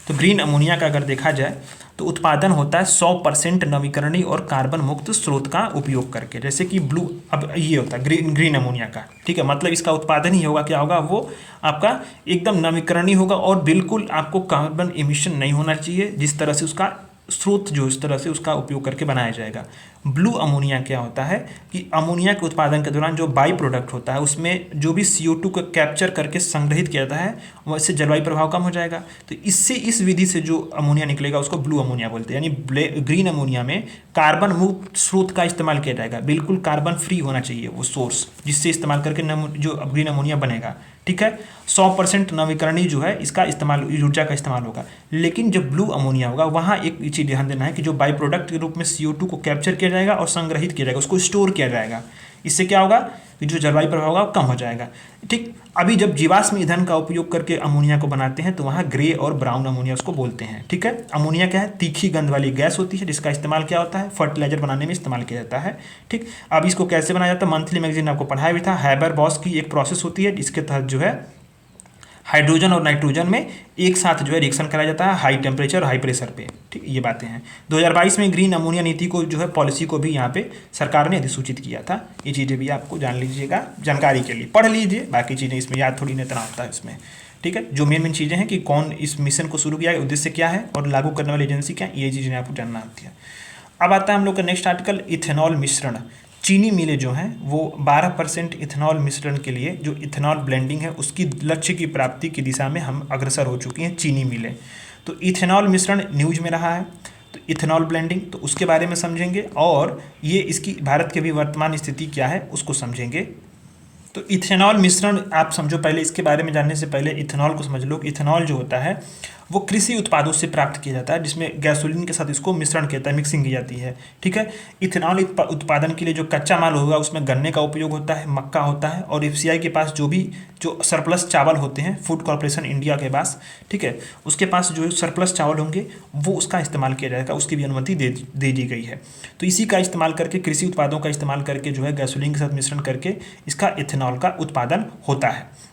तो ग्रीन अमोनिया का अगर देखा जाए तो उत्पादन होता है 100% नवीकरणीय और कार्बन मुक्त स्रोत का उपयोग करके, जैसे कि ब्लू, अब ये होता है ग्रीन अमोनिया का। ठीक है, मतलब इसका उत्पादन ही होगा, क्या होगा, वो आपका एकदम नवीकरणीय होगा और बिल्कुल आपको कार्बन एमिशन नहीं होना चाहिए, जिस तरह से उसका स्रोत जो इस तरह से उसका उपयोग करके बनाया जाएगा। ब्लू अमोनिया क्या होता है कि अमोनिया के उत्पादन के दौरान जो बाई प्रोडक्ट होता है उसमें जो भी CO2 को कैप्चर करके संग्रहित किया जाता है वैसे जलवायु प्रभाव कम हो जाएगा। तो इससे, इस विधि से जो अमोनिया निकलेगा उसको ब्लू अमोनिया बोलते हैं। यानी ग्रीन अमोनिया में कार्बन मुक्त स्रोत का इस्तेमाल किया जाएगा, बिल्कुल कार्बन फ्री होना चाहिए वो सोर्स, जिससे इस्तेमाल करके जो ग्रीन अमोनिया बनेगा। ठीक है, 100% नवीकरणीय जो है इसका इस्तेमाल, ऊर्जा का इस्तेमाल होगा। लेकिन जब ब्लू अमोनिया होगा वहाँ एक चीज़ ध्यान देना है कि जो बाई प्रोडक्ट के रूप में CO2 को कैप्चर किया जाएगा और संग्रहित किया जाएगा, उसको स्टोर किया जाएगा। इससे क्या होगा कि जो जलवायु प्रभाव होगा कम हो जाएगा। ठीक, अभी जब जीवाश्म ईंधन का उपयोग करके अमोनिया को बनाते हैं तो वहाँ ग्रे और ब्राउन अमोनिया उसको बोलते हैं। ठीक है, अमोनिया क्या है? तीखी गंध वाली गैस होती है जिसका इस्तेमाल क्या होता है? फर्टिलाइजर बनाने में इस्तेमाल किया जाता है। ठीक, अब इसको कैसे बनाया जाता है? मंथली मैगजीन आपको पढ़ाया भी था। हैबर बॉस की एक प्रोसेस होती है जिसके तहत जो है हाइड्रोजन और नाइट्रोजन में एक साथ जो है रिएक्शन कराया जाता है हाई टेम्परेचर और हाई प्रेशर पे। ठीक, ये बातें हैं। 2022 में ग्रीन अमोनिया नीति को जो है पॉलिसी को भी यहाँ पे सरकार ने अधिसूचित किया था। ये चीज़ें भी आपको जान लीजिएगा, जानकारी के लिए पढ़ लीजिए, बाकी चीज़ें इसमें याद थोड़ी नहीं होता है इसमें। ठीक है, जो मेन चीज़ें हैं कि कौन इस मिशन को शुरू किया है, उद्देश्य क्या है और लागू करने वाली एजेंसी क्या है, ये चीज़ें आपको जानना होती है। अब आता है हम लोग का नेक्स्ट आर्टिकल, इथेनॉल मिश्रण। चीनी मिलें जो हैं वो 12% इथेनॉल मिश्रण के लिए जो इथेनॉल ब्लेंडिंग है उसकी लक्ष्य की प्राप्ति की दिशा में हम अग्रसर हो चुकी हैं चीनी मिलें। तो इथेनॉल मिश्रण न्यूज में रहा है, तो इथेनॉल ब्लेंडिंग, तो उसके बारे में समझेंगे और ये इसकी भारत की भी वर्तमान स्थिति क्या है उसको समझेंगे। तो इथेनॉल मिश्रण आप समझो, पहले इसके बारे में जानने से पहले इथेनॉल को समझ लो। इथेनॉल जो होता है वो कृषि उत्पादों से प्राप्त किया जाता है, जिसमें गैसोलीन के साथ इसको मिश्रण किया जाता है, मिक्सिंग की जाती है। ठीक है, इथेनॉल उत्पादन के लिए जो कच्चा माल होगा उसमें गन्ने का उपयोग होता है, मक्का होता है, और FCI के पास जो सरप्लस चावल होते हैं, फूड कॉर्पोरेशन इंडिया के पास, ठीक है, उसके पास जो सरप्लस चावल होंगे वो उसका इस्तेमाल किया जाएगा, उसकी भी अनुमति दे दी गई है। तो इसी का इस्तेमाल करके, कृषि उत्पादों का इस्तेमाल करके जो है गैसोलीन के साथ मिश्रण करके इसका इथेनॉल का उत्पादन होता है।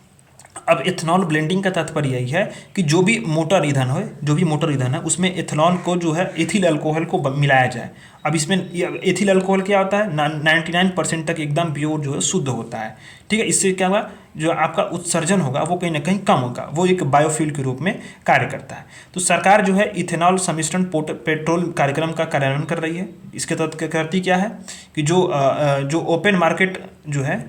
अब इथेनॉल ब्लेंडिंग का तात्पर्य यही है कि जो भी मोटर ईंधन है उसमें इथेनॉल को जो है एथिल अल्कोहल को मिलाया जाए। अब इसमें एथिल अल्कोहल क्या होता है? 99% तक एकदम प्योर जो है शुद्ध होता है। ठीक है, इससे क्या होगा, जो आपका उत्सर्जन होगा वो कहीं ना कहीं कम होगा, वो एक बायोफ्यूल के रूप में कार्य करता है। तो सरकार जो है इथेनॉल सम्मिश्रण पेट्रोल कार्यक्रम का कार्यान्वयन कर रही है। इसके तहत करती क्या है कि जो ओपन मार्केट जो है,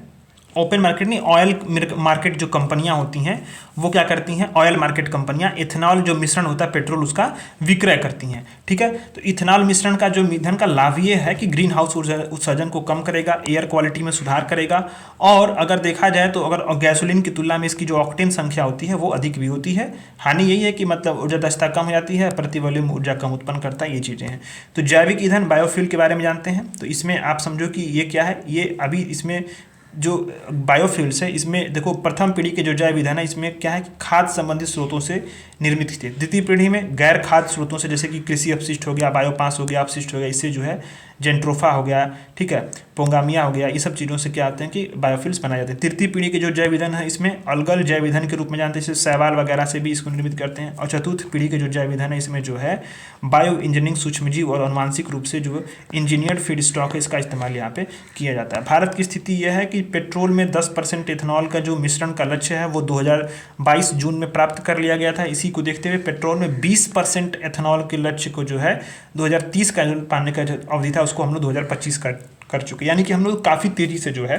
ओपन मार्केट नहीं, ऑयल मार्केट जो कंपनियां होती हैं वो क्या करती हैं, ऑयल मार्केट कंपनियां इथेनॉल जो मिश्रण होता है पेट्रोल उसका विक्रय करती हैं। ठीक है, तो इथेनॉल मिश्रण का जो ईंधन का लाभ ये है कि ग्रीन हाउस उत्सर्जन को कम करेगा, एयर क्वालिटी में सुधार करेगा, और अगर देखा जाए तो अगर गैसोलीन की तुलना में इसकी जो ऑक्टेन संख्या होती है वो अधिक भी होती है। हानि यही है कि मतलब ऊर्जा दक्षता कम हो जाती है, प्रति वॉल्यूम ऊर्जा कम उत्पन्न करता है, ये चीज़ें हैं। तो जैविक ईंधन बायोफ्यूल के बारे में जानते हैं, तो इसमें आप समझो कि ये क्या है, ये अभी इसमें जो बायोफ्यूल्स है इसमें देखो प्रथम पीढ़ी के जो जैव ईंधन है इसमें क्या है कि खाद्य संबंधित स्रोतों से निर्मित थे। द्वितीय पीढ़ी में गैर खाद्य स्रोतों से, जैसे कि कृषि अपशिष्ट हो गया, बायोपास हो गया, अपशिष्ट हो गया, इससे जो है जेंट्रोफा हो गया, ठीक है, पोंगामिया हो गया, ये सब चीज़ों से क्या आते हैं कि बायोफ्यूल्स बनाए जाते हैं। तृतीय पीढ़ी के जो जैव ईंधन है इसमें अलगल जैव ईंधन के रूप में जानते हैं, जैसे शैवाल वगैरह से भी इसको निर्मित करते हैं। और चतुर्थ पीढ़ी के जो जैव ईंधन है इसमें जो है बायो इंजीनियरिंग, सूक्ष्मजीव और अनुवांशिक रूप से जो इंजीनियर्ड फीड स्टॉक है इसका इस्तेमाल यहाँ पे किया जाता है। भारत की स्थिति यह है कि पेट्रोल में 10% एथेनॉल का जो मिश्रण का लक्ष्य है वो 2022 जून में प्राप्त कर लिया गया था। इसी को देखते हुए पेट्रोल में 20% एथेनॉल के लक्ष्य को जो है 2030 का जो पाने का जो अवधि था उसको हम लोग 2025 कर चुके, यानी कि हम लोग काफ़ी तेज़ी से जो है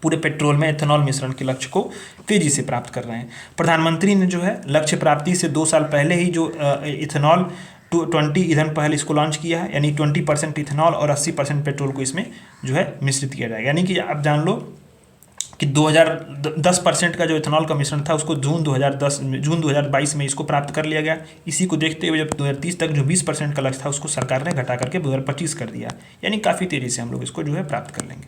पूरे पेट्रोल में एथेनॉल मिश्रण के लक्ष्य को तेजी से प्राप्त कर रहे हैं। प्रधानमंत्री ने जो है लक्ष्य प्राप्ति से 2 साल पहले ही जो इथेनॉल 20 ईंधन पहल इसको लॉन्च किया है, यानी 20% इथेनॉल और 80% पेट्रोल को इसमें जो है मिश्रित किया जाएगा। यानी कि आप जान लो कि 2010% का जो इथेनॉल का मिश्रण था उसको जून 2022 में इसको प्राप्त कर लिया गया। इसी को देखते हुए जब 2030 तक जो 20% का लक्ष्य था उसको सरकार ने घटा करके 2025 कर दिया, यानी काफ़ी तेज़ी से हम लोग इसको जो है प्राप्त कर लेंगे।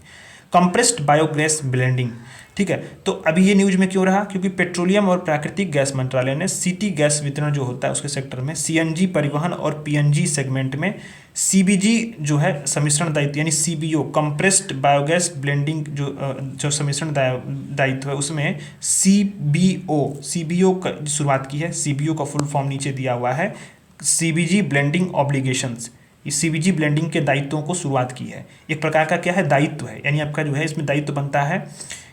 कंप्रेस्ड बायोगैस ब्लेंडिंग, ठीक है, तो अभी ये न्यूज में क्यों रहा, क्योंकि पेट्रोलियम और प्राकृतिक गैस मंत्रालय ने सिटी गैस वितरण जो होता है उसके सेक्टर में सीएनजी परिवहन और पीएनजी सेगमेंट में सीबीजी जो है सम्मिश्रण दायित्व, यानी सीबीओ कंप्रेस्ड बायोगैस ब्लेंडिंग जो सम्मिश्रण दायित्व है उसमें सीबीओ का शुरुआत की है। सीबीओ का फुल फॉर्म नीचे दिया हुआ है, सीबीजी ब्लेंडिंग ऑब्लिगेशंस। इस सीबीजी ब्लेंडिंग के दायित्वों को शुरुआत की है। एक प्रकार का क्या है, दायित्व है, यानी आपका जो है इसमें दायित्व बनता है।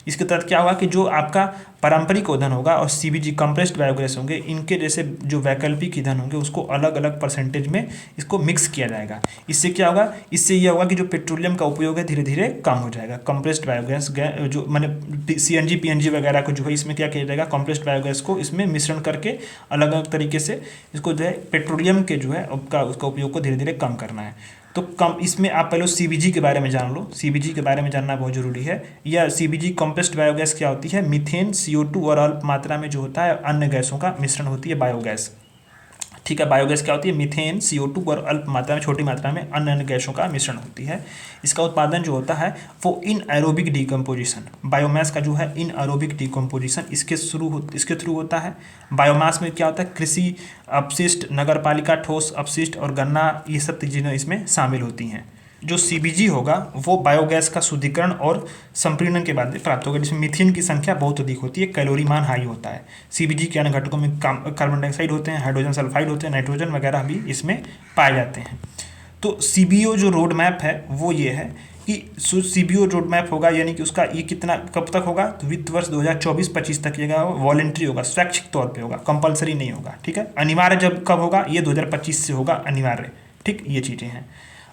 इसके तहत क्या होगा कि जो आपका पारंपरिक ईंधन होगा और सीबीजी कंप्रेस्ड बायोगैस होंगे, इनके जैसे जो वैकल्पिक ईंधन होंगे उसको अलग अलग परसेंटेज में इसको मिक्स किया जाएगा। इससे क्या होगा, इससे यह होगा कि जो पेट्रोलियम का उपयोग है धीरे धीरे कम हो जाएगा। कंप्रेस्ड बायोगैस जो मैंने सीएनजी पीएनजी वगैरह को जो है इसमें क्या किया जाएगा, कंप्रेस्ड बायोगैस को इसमें मिश्रण करके अलग अलग तरीके से इसको जो है पेट्रोलियम के जो है उसका उपयोग को धीरे धीरे कम करना है। तो कम इसमें आप पहले सीबीजी के बारे में जान लो, सीबीजी के बारे में जानना बहुत जरूरी है। या सीबीजी कंप्रेस्ड बायोगैस क्या होती है, मीथेन CO2 और अल्प मात्रा में जो होता है अन्य गैसों का मिश्रण होती है बायोगैस, ठीक है। बायोगैस क्या होती है, मीथेन CO2 और अल्प मात्रा में, छोटी मात्रा में अन्य गैसों का मिश्रण होती है। इसका उत्पादन जो होता है वो इन एरोबिक डिकम्पोजिशन, बायोमास का जो है इन एरोबिक डिकम्पोजिशन इसके थ्रू होता है। बायोमास में क्या होता है, कृषि अपशिष्ट, नगरपालिका ठोस अपशिष्ट और गन्ना, ये सब चीज़ें इसमें शामिल होती हैं। जो सीबीजी होगा वो बायोगैस का शुद्धिकरण और संपीड़न के बाद प्राप्त होगा, जिसमें मीथेन की संख्या बहुत अधिक होती है, कैलोरी मान हाई होता है। सीबीजी के अन्य घटकों में कार्बन डाइऑक्साइड होते हैं, हाइड्रोजन सल्फाइड होते हैं, नाइट्रोजन वगैरह भी इसमें पाए जाते हैं। तो सीबीओ जो रोड मैप है वो ये है कि सीबीओ रोड मैप होगा, यानी कि उसका ये कितना कब तक होगा, तो वित्त वर्ष 2024-25 तक ये वॉलेंट्री होगा, स्वैच्छिक तौर पे होगा, कंपलसरी नहीं होगा, ठीक है। अनिवार्य जब कब होगा, ये 2025 से होगा अनिवार्य, ठीक, ये चीज़ें हैं।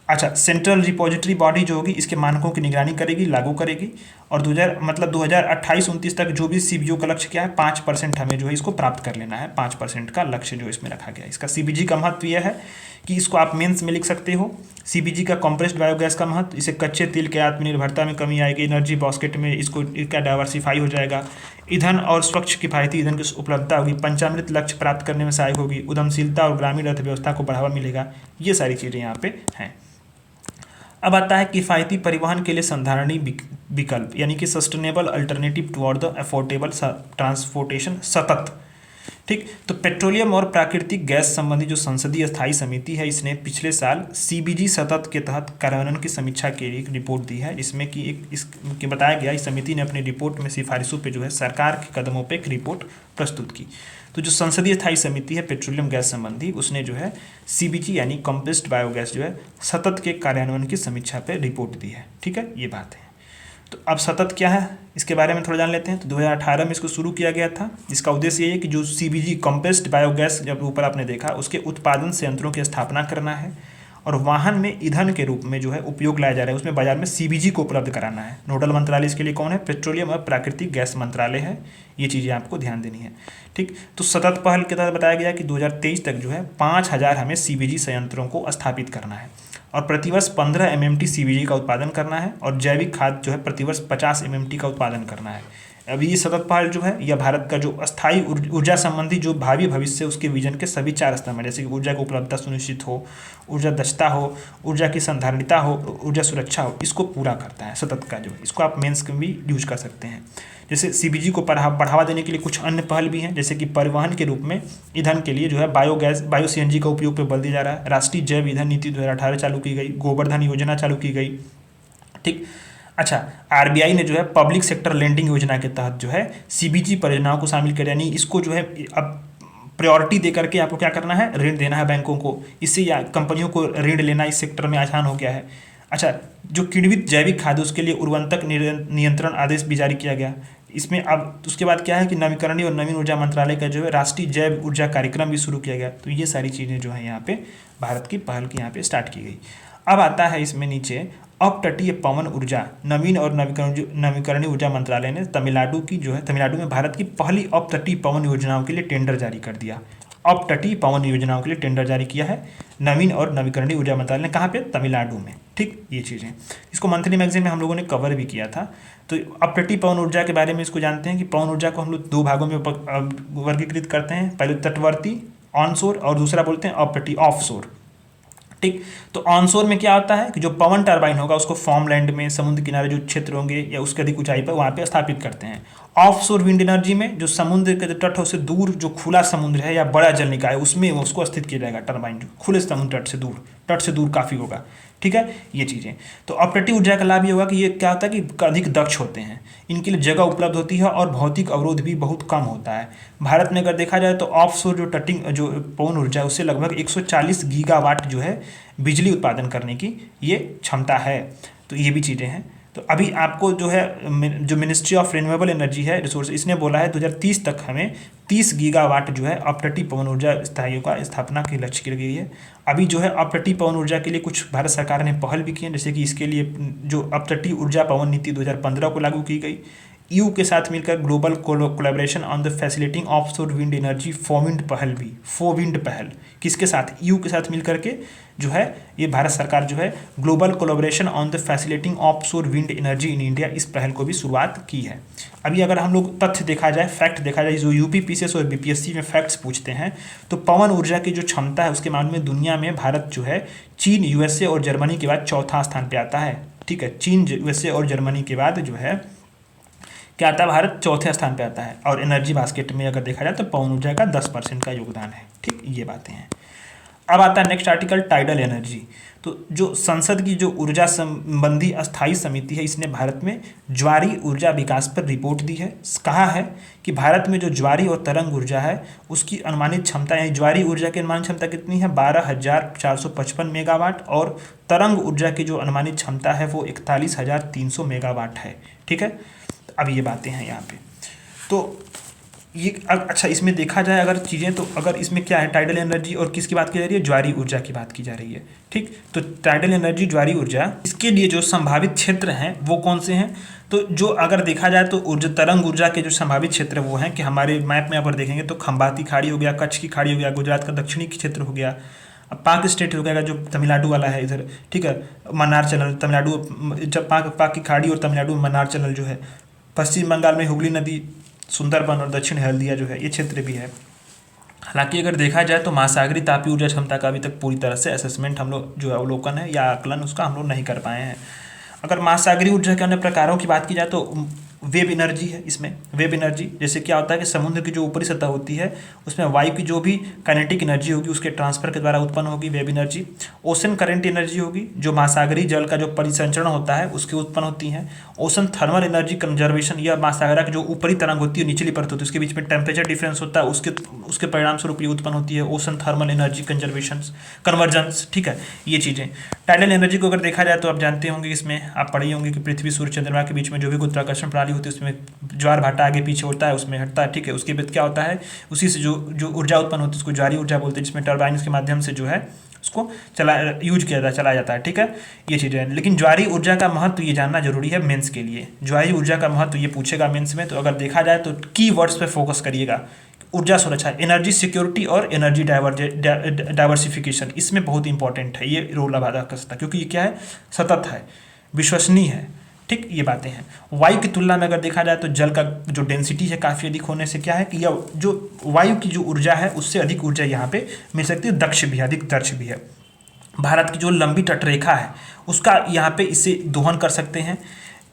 अच्छा, सेंट्रल रिपोजिटरी बॉडी जो होगी इसके मानकों की निगरानी करेगी, लागू करेगी। और 2028-29 तक जो भी सीबीओ का लक्ष्य क्या है, 5% हमें जो है इसको प्राप्त कर लेना है, 5% का लक्ष्य जो इसमें रखा गया है। इसका सीबीजी का महत्व यह है कि इसको आप मेंस में लिख सकते हो। सीबीजी का कंप्रेस्ड बायोगैस का महत्व, इसे कच्चे तेल के आत्मनिर्भरता में कमी आएगी, एनर्जी बास्केट में इसका डाइवर्सिफाई हो जाएगा, ईंधन और स्वच्छ किफायती ईंधन की उपलब्धता होगी, पंचामृत लक्ष्य प्राप्त करने में सहायक होगी, उद्यमशीलता और ग्रामीण अर्थव्यवस्था को बढ़ावा मिलेगा। ये सारी चीज़ें यहाँ पे हैं। अब आता है किफ़ायती परिवहन के लिए संधारणीय विकल्प, यानी कि sustainable alternative toward the affordable transportation सतत, ठीक। तो पेट्रोलियम और प्राकृतिक गैस संबंधी जो संसदीय स्थायी समिति है इसने पिछले साल सीबीजी सतत के तहत कार्यान्वयन की समीक्षा के लिए एक रिपोर्ट दी है, जिसमें कि इसके बताया गया, इस समिति ने अपनी रिपोर्ट में सिफारिशों पे जो है सरकार के कदमों पे एक रिपोर्ट प्रस्तुत की। तो जो संसदीय स्थायी समिति है पेट्रोलियम गैस संबंधी, उसने जो है सीबीजी यानी कंप्रेस्ड बायोगैस जो है सतत के कार्यान्वयन की समीक्षा पे रिपोर्ट दी है, ठीक है, ये बात है। तो अब सतत क्या है इसके बारे में थोड़ा जान लेते हैं। तो 2018 में इसको शुरू किया गया था, जिसका उद्देश्य ये है कि जो सीबीजी कंप्रेस्ड बायोगैस जब ऊपर आपने देखा उसके उत्पादन संयंत्रों की स्थापना करना है और वाहन में ईंधन के रूप में जो है उपयोग लाया जा रहा है, उसमें बाजार में सीबीजी को उपलब्ध कराना है। नोडल मंत्रालय इसके लिए कौन है, पेट्रोलियम और प्राकृतिक गैस मंत्रालय है। ये चीज़ें आपको ध्यान देनी है, ठीक। तो सतत पहल के तहत बताया गया कि 2023 तक जो है 5000 हमें सीबीजी संयंत्रों को स्थापित करना है और प्रतिवर्ष 15 MMT सीबीजी का उत्पादन करना है और जैविक खाद जो है प्रतिवर्ष 50 MMT का उत्पादन करना है। अभी ये सतत पहल जो है यह भारत का जो अस्थायी ऊर्जा संबंधी जो भावी भविष्य है उसके विजन के सभी 4 स्तंभ है, जैसे कि ऊर्जा की उपलब्धता सुनिश्चित हो, ऊर्जा दक्षता हो, ऊर्जा की संधारणीयता हो, ऊर्जा सुरक्षा हो, इसको पूरा करता है सतत का जो है। इसको आप मेंस में भी यूज कर सकते हैं। जैसे सीबीजी को बढ़ावा देने के लिए कुछ अन्य पहल भी हैं, जैसे कि परिवहन के रूप में ईंधन के लिए जो है बायो सीएनजी का उपयोग पर बल दिया जा रहा है। राष्ट्रीय जैव ईंधन नीति 2018 चालू की गई, गोवर्धन योजना चालू की गई। ठीक। अच्छा, आरबीआई ने जो है पब्लिक सेक्टर लेंडिंग योजना के तहत जो है सीबीजी परियोजनाओं को शामिल किया, यानी इसको जो है अब प्रायोरिटी दे करके आपको क्या करना है, ऋण देना है बैंकों को। इससे या कंपनियों को ऋण लेना इस सेक्टर में आसान हो गया है। अच्छा, जो किण्वित जैविक खाद उसके लिए उर्वरक नियंत्रण आदेश भी जारी किया गया। इसमें अब उसके बाद क्या है कि नवीकरणीय और नवीन ऊर्जा मंत्रालय का जो है राष्ट्रीय जैव ऊर्जा कार्यक्रम भी शुरू किया गया। तो ये सारी चीज़ें जो है यहाँ पे भारत की पहल की यहाँ पे स्टार्ट की गई। अब आता है इसमें नीचे अपतटीय पवन ऊर्जा, नवीन और नवीकरणीय ऊर्जा मंत्रालय ने तमिलनाडु में भारत की पहली अपतटीय पवन योजनाओं के लिए टेंडर जारी कर दिया। अपतटीय पवन योजनाओं के लिए टेंडर जारी किया है नवीन और नवीकरणीय ऊर्जा मंत्रालय ने। कहाँ पे? तमिलनाडु में। ठीक, ये चीज़ें इसको मंथली मैगजीन में हम लोगों ने कवर भी किया था। तो अपतटीय पवन ऊर्जा के बारे में इसको जानते हैं कि पवन ऊर्जा को हम लोग 2 भागों में वर्गीकृत करते हैं। पहले तटवर्ती ऑनशोर और दूसरा बोलते हैं अपतटीय ऑफशोर। ठीक, तो ऑनशोर में क्या होता है कि जो पवन टरबाइन होगा उसको फार्मलैंड में, समुद्र किनारे जो क्षेत्र होंगे या उसके अधिक ऊंचाई पर वहाँ पे स्थापित करते हैं। ऑफशोर विंड एनर्जी में जो समुद्र के तट से दूर जो खुला समुद्र है या बड़ा जल निकाय उसमें उसको स्थित किया जाएगा टरबाइन, जो खुले समुद्र तट से दूर काफ़ी होगा। ठीक है, ये चीज़ें। तो अपतटीय ऊर्जा का लाभ ये होगा कि ये क्या होता है कि अधिक दक्ष होते हैं, इनके लिए जगह उपलब्ध होती है और भौतिक अवरोध भी बहुत कम होता है। भारत में अगर देखा जाए तो ऑफशोर जो पवन ऊर्जा है उससे लगभग 140 गीगावाट जो है बिजली उत्पादन करने की ये क्षमता है। तो ये भी चीज़ें हैं। तो अभी आपको जो है जो मिनिस्ट्री ऑफ रिन्यूएबल एनर्जी है रिसोर्स, इसने बोला है 2030 तक हमें 30 गीगावाट जो है अपतटीय पवन ऊर्जा इकाइयों का स्थापना के लक्ष्य की गई है। अभी जो है अपतटीय पवन ऊर्जा के लिए कुछ भारत सरकार ने पहल भी की है, जैसे कि इसके लिए जो अपतटीय ऊर्जा पवन नीति 2015 को लागू की गई। ईयू के साथ मिलकर global collaboration on the facilitating offshore wind energy FOWIND पहल किसके साथ? ईयू के साथ मिलकर के जो है ये भारत सरकार जो है global collaboration on the facilitating offshore wind energy in India, इस पहल को भी शुरुआत की है। अभी अगर हम लोग तथ्य देखा जाए, फैक्ट देखा जाए, जो यूपी पीसीएस और बीपीएससी में फैक्ट्स पूछते हैं तो पवन ऊर्जा की जो क्षमता है उसके मामले में दुनिया में भारत जो है चीन, यूएसए और जर्मनी के बाद चौथा स्थान पर आता है। ठीक है, चीन, यूएसए और जर्मनी के बाद जो है क्या आता है, भारत चौथे स्थान पे आता है। और एनर्जी बास्केट में अगर देखा जाए तो पवन ऊर्जा का 10% का योगदान है। ठीक, ये बातें हैं। अब आता है नेक्स्ट आर्टिकल, टाइडल एनर्जी। तो जो संसद की जो ऊर्जा संबंधी अस्थायी समिति है इसने भारत में ज्वारीय ऊर्जा विकास पर रिपोर्ट दी है। कहा है कि भारत में जो ज्वारीय और तरंग ऊर्जा है उसकी अनुमानित क्षमता, यानी ज्वारीय ऊर्जा की अनुमानित क्षमता कितनी है? 12,455 मेगावाट और तरंग ऊर्जा की जो अनुमानित क्षमता है वो 41,300 मेगावाट है। ठीक है, अब ये बातें हैं यहाँ पे। तो ये अच्छा, इसमें देखा जाए अगर चीज़ें तो अगर इसमें क्या है, टाइडल एनर्जी और किसकी बात की जा रही है? ज्वारीय ऊर्जा की बात की जा रही है। ठीक, तो टाइडल एनर्जी, ज्वारीय ऊर्जा, इसके लिए जो संभावित क्षेत्र हैं वो कौन से हैं? तो जो अगर देखा जाए तो तरंग ऊर्जा के जो संभावित क्षेत्र वो हैं कि हमारे मैप में अगर देखेंगे तो खंबाती खाड़ी हो गया, कच्छ की खाड़ी हो गया, गुजरात का दक्षिणी क्षेत्र हो गया, अब पाक स्टेट हो गया जो तमिलनाडु वाला है इधर। ठीक है, मन्नार चैनल तमिलनाडु, जब पाक की खाड़ी और तमिलनाडु में मन्नार चैनल जो है, पश्चिम बंगाल में हुगली नदी, सुंदरबन और दक्षिण हल्दिया जो है ये क्षेत्र भी है। हालांकि अगर देखा जाए तो महासागरीय तापीय ऊर्जा क्षमता का अभी तक पूरी तरह से असेसमेंट हम लोग जो अवलोकन है या आकलन उसका हम लोग नहीं कर पाए हैं। अगर महासागरीय ऊर्जा के अन्य प्रकारों की बात की जाए तो वेव एनर्जी है। इसमें वेव एनर्जी जैसे क्या होता है कि समुद्र की जो ऊपरी सतह होती है उसमें वायु की जो भी काइनेटिक एनर्जी होगी उसके ट्रांसफर के द्वारा उत्पन्न होगी wave energy. Ocean current energy होगी जो महासागरीय जल का जो परिसंचरण होता है उसके उत्पन्न होती है। ओशन थर्मल एनर्जी कंजर्वेशन, यह महासागर की जो ऊपरी तरंग होती है निचली परत होती है उसके बीच में टेम्परेचर डिफरेंस होता है, उसके परिणाम स्वरूप ये उत्पन्न होती है ओशन थर्मल एनर्जी कन्वर्जेंस। ठीक है, ये चीज़ें। टाइडल एनर्जी को अगर देखा जाए तो आप जानते होंगे, इसमें आप पढ़े होंगे कि पृथ्वी, सूर्य, चंद्रमा के बीच में जो भी गुरुत्वाकर्षण प्रणाली होती है उसमें ज्वार भाटा आगे पीछे होता है, उसमें हटता है। ठीक है, उसके बाद क्या होता है, उसी से जो ऊर्जा उत्पन्न होती है उसको ज्वारीय ऊर्जा बोलते हैं, जिसमें टर्बाइन के माध्यम से जो है उसको चलाया जाता है। ठीक है, ये चीज़ें हैं। लेकिन ज्वारीय ऊर्जा का महत्व ये जानना जरूरी है मेंस के लिए। ज्वारीय ऊर्जा का महत्व ये पूछेगा मेंस में, तो अगर देखा जाए तो की वर्ड्स पे फोकस करिएगा। ऊर्जा सुरक्षा, एनर्जी सिक्योरिटी और एनर्जी डाइवर्सिफिकेशन, इसमें बहुत इंपॉर्टेंट है, ये रोल अदा कर सकता है क्योंकि ये क्या है, सतत है, विश्वसनीय है, ठीक, ये बातें हैं। वायु की तुलना में अगर देखा जाए तो जल का जो डेंसिटी है काफ़ी अधिक होने से क्या है कि यह जो वायु की जो ऊर्जा है उससे अधिक ऊर्जा यहाँ पे मिल सकती है, दक्ष भी है, अधिक दक्ष भी है। भारत की जो लंबी तटरेखा है उसका यहाँ पे इससे दोहन कर सकते हैं,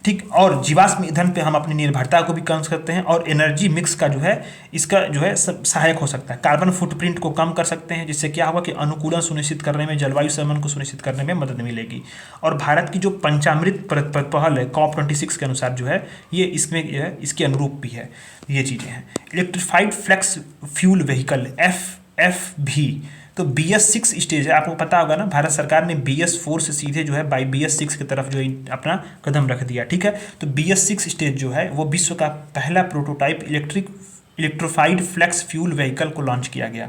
ठीक। और जीवाश्म ईंधन पे हम अपनी निर्भरता को भी कम कर सकते हैं, और एनर्जी मिक्स का जो है इसका जो है सहायक हो सकता है। कार्बन फुटप्रिंट को कम कर सकते हैं, जिससे क्या होगा कि अनुकूलन सुनिश्चित करने में, जलवायु संबंध को सुनिश्चित करने में मदद मिलेगी। और भारत की जो पंचामृत पहल है COP26 के अनुसार जो है ये इसमें जो है इसके अनुरूप भी है, ये चीज़ें हैं। Electrified flex fuel vehicle FFV, तो BS6 स्टेज है, आपको पता होगा ना, भारत सरकार ने BS4 से सीधे जो है बाई BS6 की तरफ जो है अपना कदम रख दिया, ठीक है। तो BS6 स्टेज जो है वो विश्व का पहला prototype electrified flex fuel vehicle को लॉन्च किया गया।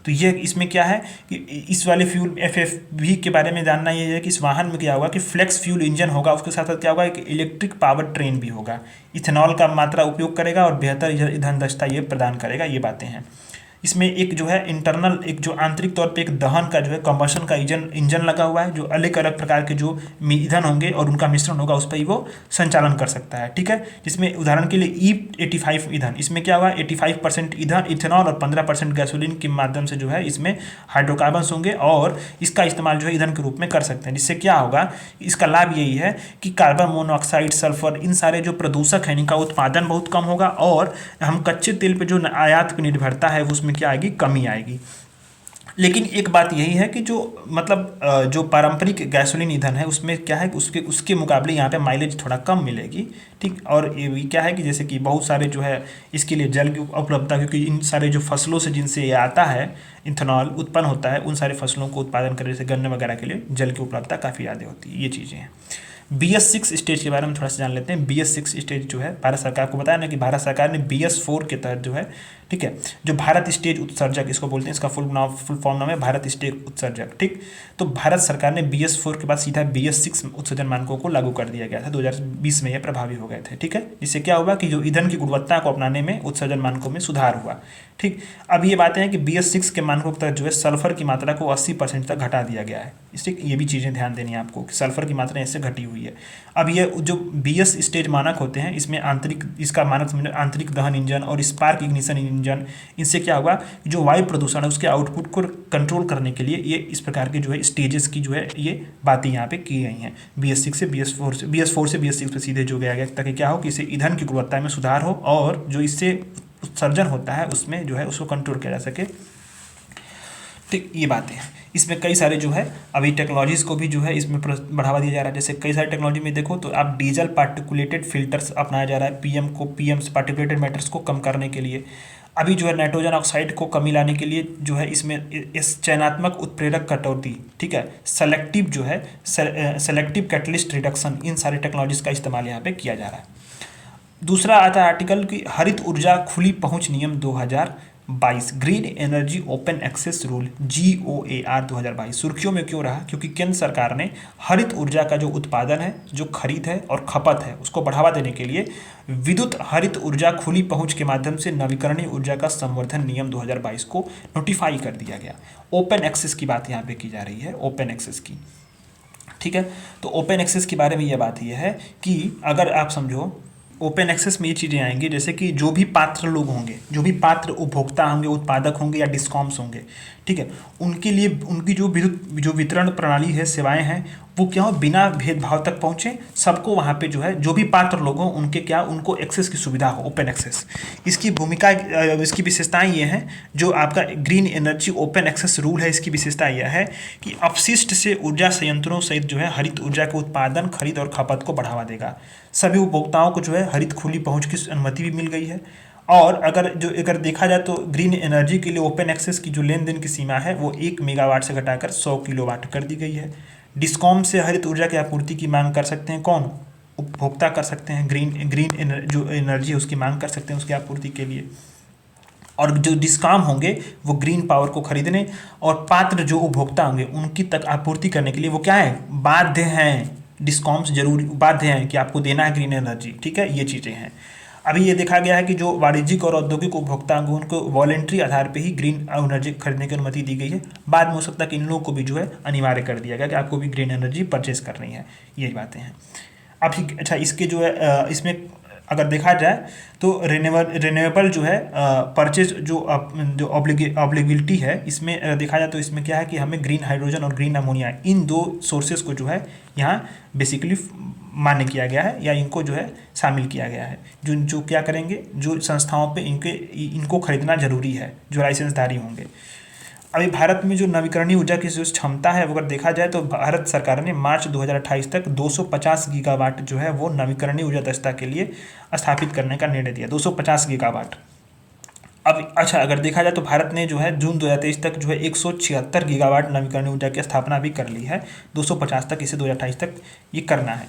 तो ये इसमें क्या है कि इस वाले फ्यूल FFV के बारे में जानना ये है कि इस वाहन में क्या होगा कि फ्लेक्स फ्यूल इंजन होगा, उसके साथ साथ क्या होगा कि इलेक्ट्रिक पावर ट्रेन भी होगा, इथेनॉल का मात्रा उपयोग करेगा और बेहतर ईंधन दक्षता ये प्रदान करेगा, ये बातें हैं। इसमें एक जो है इंटरनल, एक जो आंतरिक तौर पे एक दहन का जो है कंबशन का इंजन लगा हुआ है, जो अलग अलग प्रकार के जो ईंधन होंगे और उनका मिश्रण होगा उस पर ही वो संचालन कर सकता है, ठीक है। जिसमें उदाहरण के लिए E85 ईंधन, इसमें क्या होगा 85% ईंधन इथेनॉल और 15% गैसोलीन के माध्यम से जो है इसमें हाइड्रोकार्बन्स होंगे और इसका इस्तेमाल जो है ईंधन के रूप में कर सकते हैं। जिससे क्या होगा, इसका लाभ यही है कि कार्बन मोनोऑक्साइड, सल्फर, इन सारे जो प्रदूषक हैं इनका उत्पादन बहुत कम होगा और हम कच्चे तेल पर जो आयात की निर्भरता है उसमें क्या आएगी, कमी आएगी। लेकिन एक बात यही है कि जो मतलब जो पारंपरिक गैसोलीन ईंधन है उसमें क्या है कि उसके मुकाबले यहाँ पे माइलेज थोड़ा कम मिलेगी, ठीक। और ये क्या है कि जैसे कि बहुत सारे जो है इसके लिए जल की उपलब्धता, क्योंकि इन सारे जो फसलों से जिनसे ये आता है इथेनॉल उत्पन्न होता है, उन सारे फसलों को उत्पादन करने से गन्ने वगैरह के लिए जल की उपलब्धता काफ़ी ज़्यादा होती है, ये चीज़ें हैं। BS6 स्टेज के बारे में थोड़ा सा जान लेते हैं। BS6 स्टेज जो है भारत सरकार को बताया ना कि भारत सरकार ने BS4 के तहत जो है, ठीक है, जो भारत स्टेज उत्सर्जक इसको बोलते हैं, इसका फुल फॉर्म नाम है भारत स्टेज उत्सर्जक, ठीक। तो भारत सरकार ने BS4 के बाद सीधा BS6 उत्सर्जन मानकों को लागू कर दिया गया था, 2020 में ये प्रभावी हो गए थे, ठीक है। जिससे क्या हुआ कि जो ईंधन की गुणवत्ता को अपनाने में उत्सर्जन मानकों में सुधार हुआ, ठीक। अब ये बातें हैं कि BS6 के मानकों के तहत जो है सल्फर की मात्रा को 80% तक घटा दिया गया है। इससे ये भी चीज़ें ध्यान देनी है आपको कि सल्फर की मात्रा इससे घटी हुई है। अब ये जो BS स्टेज मानक होते हैं इसमें इसका मानक समझ आंतरिक दहन इंजन और स्पार्क इग्निशन इंजन, इनसे क्या होगा, जो वायु प्रदूषण है उसके आउटपुट को कंट्रोल करने के लिए ये इस प्रकार के जो है स्टेजेस की जो है ये बातें यहाँ पे की गई हैं। BS6 से BS4 से BS6 पे सीधे जो गया गया, ताकि क्या हो कि इससे ईंधन की गुणवत्ता में सुधार हो और जो इससे उत्सर्जन होता है उसमें जो है उसको कंट्रोल किया जा सके, ठीक। ये बातें हैं। इसमें कई सारे जो है अभी टेक्नोलॉजीज़ को भी जो है इसमें बढ़ावा दिया जा रहा है। जैसे कई सारी टेक्नोलॉजी में देखो तो आप डीजल पार्टिकुलेटेड फिल्टर्स अपनाया जा रहा है PM पार्टिकुलेटेड मैटर्स को कम करने के लिए। अभी जो है नाइट्रोजन ऑक्साइड को कमी लाने के लिए जो है इसमें इस चयनात्मक उत्प्रेरक कटौती, ठीक है, सेलेक्टिव जो है सेलेक्टिव कैटलिस्ट रिडक्शन, इन सारे टेक्नोलॉजीज़ का इस्तेमाल यहाँ पे किया जा रहा है। दूसरा आता है आर्टिकल की हरित ऊर्जा खुली पहुंच नियम 2022, green energy open access rule GOAR 2022 सुर्खियों में क्यों रहा, क्योंकि केंद्र सरकार ने हरित ऊर्जा का जो उत्पादन है, जो खरीद है और खपत है उसको बढ़ावा देने के लिए विद्युत हरित ऊर्जा खुली पहुंच के माध्यम से नवीकरणीय ऊर्जा का संवर्धन नियम 2022 को नोटिफाई कर दिया गया। ओपन एक्सेस की बात यहाँ पे की जा रही है, ओपन एक्सेस की, ठीक है। तो ओपन एक्सेस के बारे में यह बात यह है कि अगर आप समझो ओपन एक्सेस में ये चीज़ें आएंगी जैसे कि जो भी पात्र लोग होंगे, जो भी पात्र उपभोक्ता होंगे, उत्पादक होंगे या डिस्कॉम्स होंगे, ठीक है, उनके लिए उनकी जो वितरण प्रणाली है, सेवाएं हैं, वो क्या हो बिना भेदभाव तक पहुँचे, सबको वहाँ पे जो है जो भी पात्र लोग हों उनके क्या उनको एक्सेस की सुविधा हो, ओपन एक्सेस। इसकी भूमिका, इसकी विशेषताएं ये हैं, जो आपका green energy open access rule है, इसकी विशेषता यह है कि अपशिष्ट से ऊर्जा संयंत्रों सहित जो है हरित ऊर्जा के उत्पादन, खरीद और खपत को बढ़ावा देगा। सभी उपभोक्ताओं को जो है हरित खुली पहुँच की अनुमति भी मिल गई है। और अगर देखा जाए तो ग्रीन एनर्जी के लिए ओपन एक्सेस की जो लेन देन की सीमा है वो 1 मेगावाट से घटाकर 100 किलोवाट कर दी गई है। डिस्कॉम से हरित ऊर्जा की आपूर्ति की मांग कर सकते हैं कौन, उपभोक्ता कर सकते हैं, जो एनर्जी है उसकी मांग कर सकते हैं उसकी आपूर्ति के लिए। और जो डिस्कॉम होंगे वो ग्रीन पावर को खरीदने और पात्र जो उपभोक्ता होंगे उनकी तक आपूर्ति करने के लिए वो क्या है, बाध्य हैं। डिस्कॉम्स जरूरी बाध्य हैं कि आपको देना है ग्रीन एनर्जी, ठीक है, ये चीज़ें हैं। अभी ये देखा गया है कि जो वाणिज्यिक और औद्योगिक उपभोक्ता होंगे उनको वॉलेंट्री आधार पे ही ग्रीन एनर्जी खरीदने की अनुमति दी गई है। बाद में हो सकता है कि इन लोगों को भी जो है अनिवार्य कर दिया गया कि आपको भी ग्रीन एनर्जी परचेज करनी है, यही बातें हैं। अभी अच्छा इसके जो है इसमें अगर देखा जाए तो रिन्यूएबल जो है परचेज जो ऑब्लिगेबिलिटी है, इसमें देखा जाए तो इसमें क्या है कि हमें ग्रीन हाइड्रोजन और ग्रीन अमोनिया इन दो सोर्सेज को जो है यहाँ बेसिकली मान्य किया गया है या इनको जो है शामिल किया गया है, जो जो क्या करेंगे, जो संस्थाओं पे इनको खरीदना जरूरी है जो लाइसेंसधारी होंगे। अभी भारत में जो नवीकरणीय ऊर्जा की जो क्षमता है वो अगर देखा जाए तो भारत सरकार ने मार्च 2028 तक 250 गीगावाट जो है वो नवीकरणीय ऊर्जा दक्षता के लिए स्थापित करने का निर्णय दिया, 250 गीगावाट। अब अच्छा अगर देखा जाए तो भारत ने जो है जून 2023 तक जो है 176 गीगावाट नवीकरणीय ऊर्जा की स्थापना भी कर ली है, 250 तक, इसे 2028 तक ये करना है,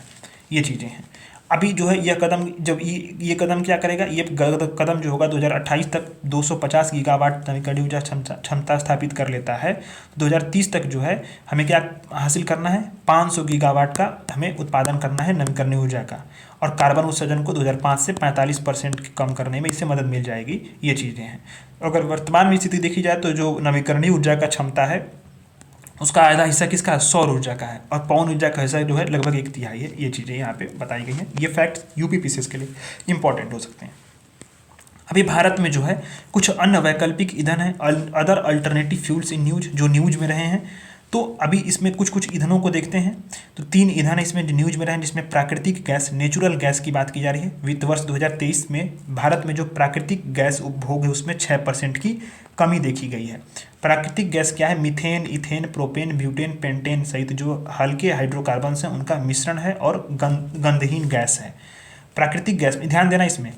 ये चीज़ें हैं। अभी जो है यह कदम जब ये कदम क्या करेगा, ये कदम जो होगा 2028 तक 250 गीगावाट नवीकरणीय ऊर्जा क्षमता स्थापित कर लेता है। 2030 तक जो है हमें क्या हासिल करना है, 500 गीगावाट का हमें उत्पादन करना है नवीकरणीय ऊर्जा का, और कार्बन उत्सर्जन को 2005 से 45% कम करने में इससे मदद मिल जाएगी। ये चीज़ें हैं। अगर वर्तमान में स्थिति देखी जाए तो जो नवीकरणीय ऊर्जा का क्षमता है उसका आधा हिस्सा किसका है, सौर ऊर्जा का है, और पवन ऊर्जा का हिस्सा जो है लगभग 1/3 है। ये चीज़ें यहाँ पे बताई गई हैं। ये फैक्ट्स यूपीपीसीएस के लिए इंपॉर्टेंट हो सकते हैं। अभी भारत में जो है कुछ अन्य वैकल्पिक ईंधन है, other alternative fuels in news, जो न्यूज में रहे हैं। तो अभी इसमें कुछ ईंधनों को देखते हैं। तो 3 ईंधन इसमें जो न्यूज में रहे हैं, जिसमें प्राकृतिक गैस, नेचुरल गैस की बात की जा रही है। वित्त वर्ष 2023 में भारत में जो प्राकृतिक गैस उपभोग है उसमें 6% की कमी देखी गई है। प्राकृतिक गैस क्या है, methane, ethane, propane, butane, pentane सहित जो हल्के हाइड्रोकार्बन हैं उनका मिश्रण है और गंधहीन गैस है। प्राकृतिक गैस में ध्यान देना, इसमें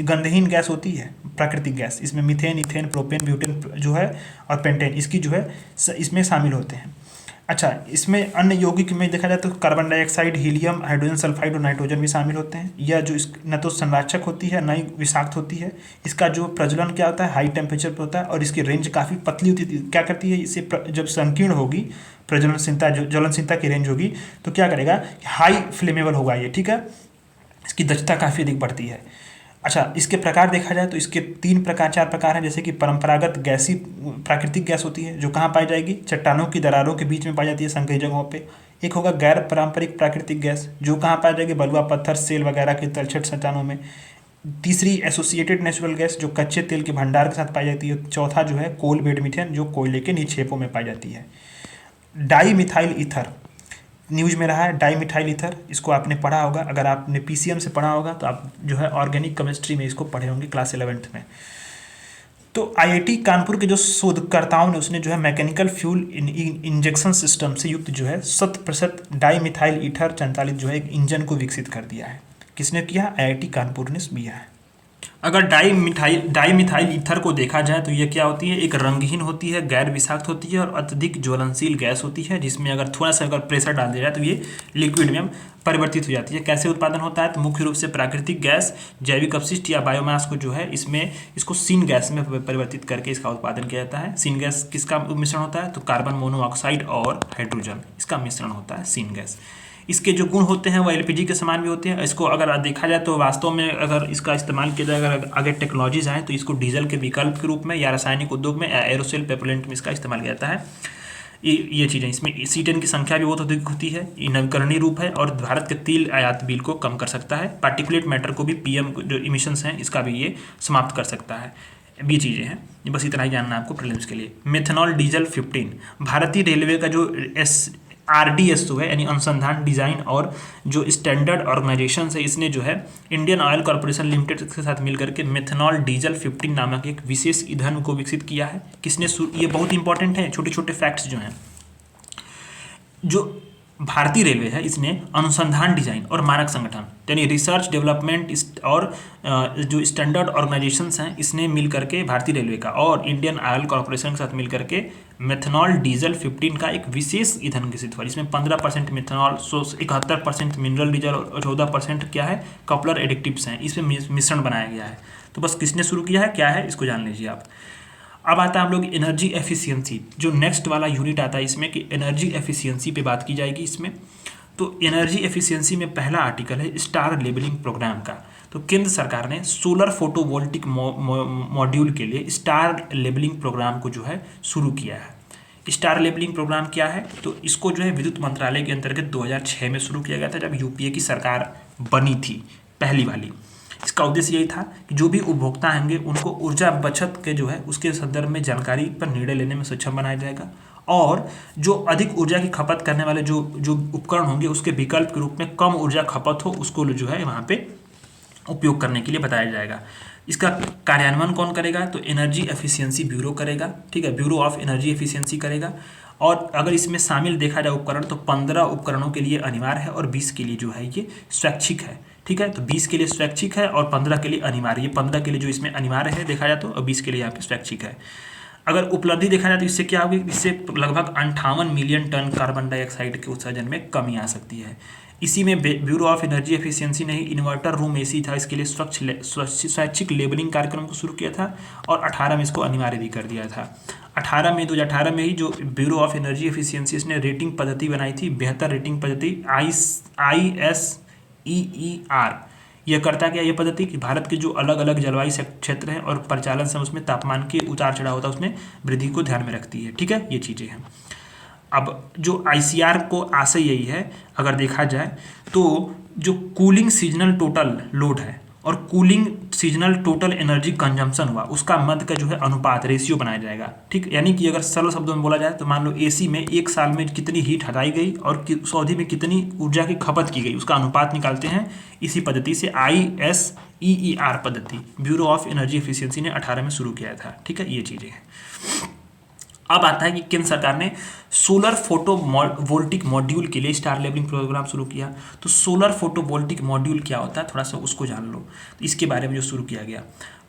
गंधहीन गैस होती है प्राकृतिक गैस, इसमें मीथेन, इथेन, प्रोपेन, ब्यूटेन जो है और पेंटेन इसकी जो है इसमें शामिल होते हैं। अच्छा, इसमें अन्य यौगिक में देखा जाए तो carbon dioxide, helium, hydrogen sulphide और नाइट्रोजन भी शामिल होते हैं। यह जो न तो संरक्षक होती है न ही विषाक्त होती है। इसका जो प्रज्वलन क्या होता है, हाई टेम्परेचर पर होता है, और इसकी रेंज काफ़ी पतली होती है। क्या करती है, इसे जब संकीर्ण होगी प्रज्वलनशीलता, जो ज्वलनशीलता की रेंज होगी तो क्या करेगा, हाई फ्लेमेबल होगा ये, ठीक है। इसकी दक्षता काफ़ी अधिक बढ़ती है। अच्छा, इसके प्रकार देखा जाए तो इसके 4 प्रकार हैं। जैसे कि परंपरागत गैसी प्राकृतिक गैस होती है जो कहाँ पाई जाएगी, चट्टानों की दरारों के बीच में पाई जाती है संकरी जगहों पे। एक होगा गैर पारंपरिक प्राकृतिक गैस जो कहाँ पाई जाएगी, बलुआ पत्थर, सेल वगैरह के तलछट चट्टानों में। तीसरी एसोसिएटेड नेचुरल गैस जो कच्चे तेल के भंडार के साथ पाई जाती है। चौथा जो है कोल बेड मीथेन जो कोयले के निक्षेपों में पाई जाती है। डाई मिथाइल ईथर न्यूज में रहा है, डाई मिथाइल ईथर, इसको आपने पढ़ा होगा। अगर आपने पीसीएम से पढ़ा होगा तो आप जो है ऑर्गेनिक केमिस्ट्री में इसको पढ़े होंगे क्लास 11th में। तो आईआईटी कानपुर के जो शोधकर्ताओं ने उसने जो है मैकेनिकल फ्यूल इंजेक्शन सिस्टम से युक्त जो है 100% डाई मिथाइल ईथर संचालित जो है एक इंजन को विकसित कर दिया है। किसने किया, आईआईटी कानपुर ने किया है। अगर डाई मिथाइल ईथर को देखा जाए तो ये क्या होती है, एक रंगहीन होती है, गैर विषाक्त होती है और अत्यधिक ज्वलनशील गैस होती है, जिसमें अगर थोड़ा सा अगर प्रेशर डाल दिया जाए तो ये लिक्विड में परिवर्तित हो जाती है। कैसे उत्पादन होता है, तो मुख्य रूप से प्राकृतिक गैस, जैविक अपशिष्ट या बायोमास को जो है इसको सीन गैस में परिवर्तित करके इसका उत्पादन किया जाता है। सीन गैस किसका मिश्रण होता है, तो कार्बन मोनोऑक्साइड और हाइड्रोजन, इसका मिश्रण होता है सीन गैस। इसके जो गुण होते हैं वो एलपीजी के समान भी होते हैं। इसको अगर देखा जाए तो वास्तव में अगर इसका इस्तेमाल किया जाए, अगर आगे टेक्नोलॉजीज आए तो इसको डीजल के विकल्प के रूप में या रासायनिक उद्योग में या एरोसेल पेट्रोलेंट में इसका इस्तेमाल किया जाता है। ये चीज़ें, इसमें C10 की संख्या भी बहुत अधिक होती है। ये नवीकरणीय रूप है और भारत के तेल आयात बिल को कम कर सकता है। पार्टिकुलेट मैटर को भी PM जो इमिशंस हैं इसका भी ये समाप्त कर सकता है। ये चीज़ें हैं, बस इतना ही जानना है आपको प्रीलिम्स के लिए। मेथनॉल डीजल 15 भारतीय रेलवे का जो RDSO है यानी अनुसंधान, डिज़ाइन और जो स्टैंडर्ड ऑर्गेनाइजेशन है, इसने जो है इंडियन ऑयल कॉर्पोरेशन लिमिटेड के साथ मिलकर के मेथनॉल डीजल 15 नामक एक विशेष ईंधन को विकसित किया है। किसने, ये बहुत इंपॉर्टेंट है, छोटे छोटे फैक्ट्स जो हैं। जो भारतीय रेलवे है इसने अनुसंधान, डिजाइन और मानक संगठन यानी रिसर्च डेवलपमेंट और जो स्टैंडर्ड ऑर्गेनाइजेशंस हैं इसने मिल करके भारतीय रेलवे का और इंडियन ऑयल कॉर्पोरेशन के साथ मिल करके मेथनॉल डीजल 15 का एक विशेष ईंधन विकसित हुआ। इसमें 15% मेथनॉल, 71% मिनरल डीजल और 14% क्या है, कपलर एडिक्टिव्स हैं। इसमें मिश्रण बनाया गया है। तो बस किसने शुरू किया है, क्या है, इसको जान लीजिए आप। अब आता है हम लोग एनर्जी एफिशिएंसी, जो नेक्स्ट वाला यूनिट आता है इसमें कि एनर्जी एफिशिएंसी पे बात की जाएगी इसमें। तो एनर्जी एफिशिएंसी में पहला आर्टिकल है स्टार लेबलिंग प्रोग्राम का। तो केंद्र सरकार ने सोलर फोटोवोल्टिक मॉड्यूल के लिए स्टार लेबलिंग प्रोग्राम को जो है शुरू किया है। स्टार लेबलिंग प्रोग्राम क्या है, तो इसको जो है विद्युत मंत्रालय के अंतर्गत 2006 में शुरू किया गया था, जब यूपीए की सरकार बनी थी पहली वाली। इसका उद्देश्य यही था कि जो भी उपभोक्ता होंगे उनको ऊर्जा बचत के जो है उसके संदर्भ में जानकारी पर निर्णय लेने में सक्षम बनाया जाएगा, और जो अधिक ऊर्जा की खपत करने वाले जो जो उपकरण होंगे उसके विकल्प के रूप में कम ऊर्जा खपत हो उसको जो है वहाँ पे उपयोग करने के लिए बताया जाएगा। इसका कार्यान्वयन कौन करेगा, तो एनर्जी एफिशिएंसी ब्यूरो करेगा, ठीक है, ब्यूरो ऑफ एनर्जी एफिशिएंसी करेगा। और अगर इसमें शामिल देखा जाए उपकरण तो 15 उपकरणों के लिए अनिवार्य है और 20 के लिए जो है ये स्वैच्छिक है, ठीक है। तो 20 के लिए स्वैच्छिक है और 15 के लिए अनिवार्य, ये 15 के लिए जो इसमें अनिवार्य है देखा जाए तो, और 20 के लिए यहाँ पे स्वैच्छिक है। अगर उपलब्धि देखा जाए तो इससे क्या होगी, इससे लगभग 58 मिलियन टन कार्बन डाइऑक्साइड के उत्सर्जन में कमी आ सकती है। इसी में ब्यूरो ऑफ एनर्जी एफिशिएंसी ने ही इन्वर्टर रूम एसी था, इसके लिए स्वैच्छिक लेबलिंग कार्यक्रम को शुरू किया था और 18 में इसको अनिवार्य भी कर दिया था। 2018 में ही जो ब्यूरो ऑफ एनर्जी एफिशिएंसी इसने रेटिंग पद्धति बनाई थी, बेहतर रेटिंग पद्धति ISEER। यह करता क्या ये पद्धति कि भारत के जो अलग अलग जलवायु क्षेत्र हैं और परिचालन समय उसमें तापमान के उतार चढ़ाव होता है उसमें वृद्धि को ध्यान में रखती है, ठीक है, ये चीज़ें हैं। अब जो ICR को आशय यही है, अगर देखा जाए तो जो कूलिंग सीजनल टोटल लोड है और cooling seasonal total energy consumption हुआ उसका मध्य का जो है अनुपात रेशियो बनाया जाएगा, ठीक। यानी कि अगर सरल शब्दों में बोला जाए तो मान लो AC में एक साल में कितनी हीट हटाई गई और उस अवधि में कितनी ऊर्जा की खपत की गई उसका अनुपात निकालते हैं इसी पद्धति से, ISEER पद्धति ब्यूरो ऑफ एनर्जी एफिशिएंसी ने 18 में शुरू किया था, ठीक है, ये चीज़ें हैं। अब आता है कि केंद्र सरकार ने सोलर फोटो वोल्टिक मॉड्यूल के लिए स्टार लेबलिंग प्रोग्राम शुरू किया। तो सोलर फोटो वोल्टिक मॉड्यूल क्या होता है थोड़ा सा उसको जान लो, तो इसके बारे में जो शुरू किया गया।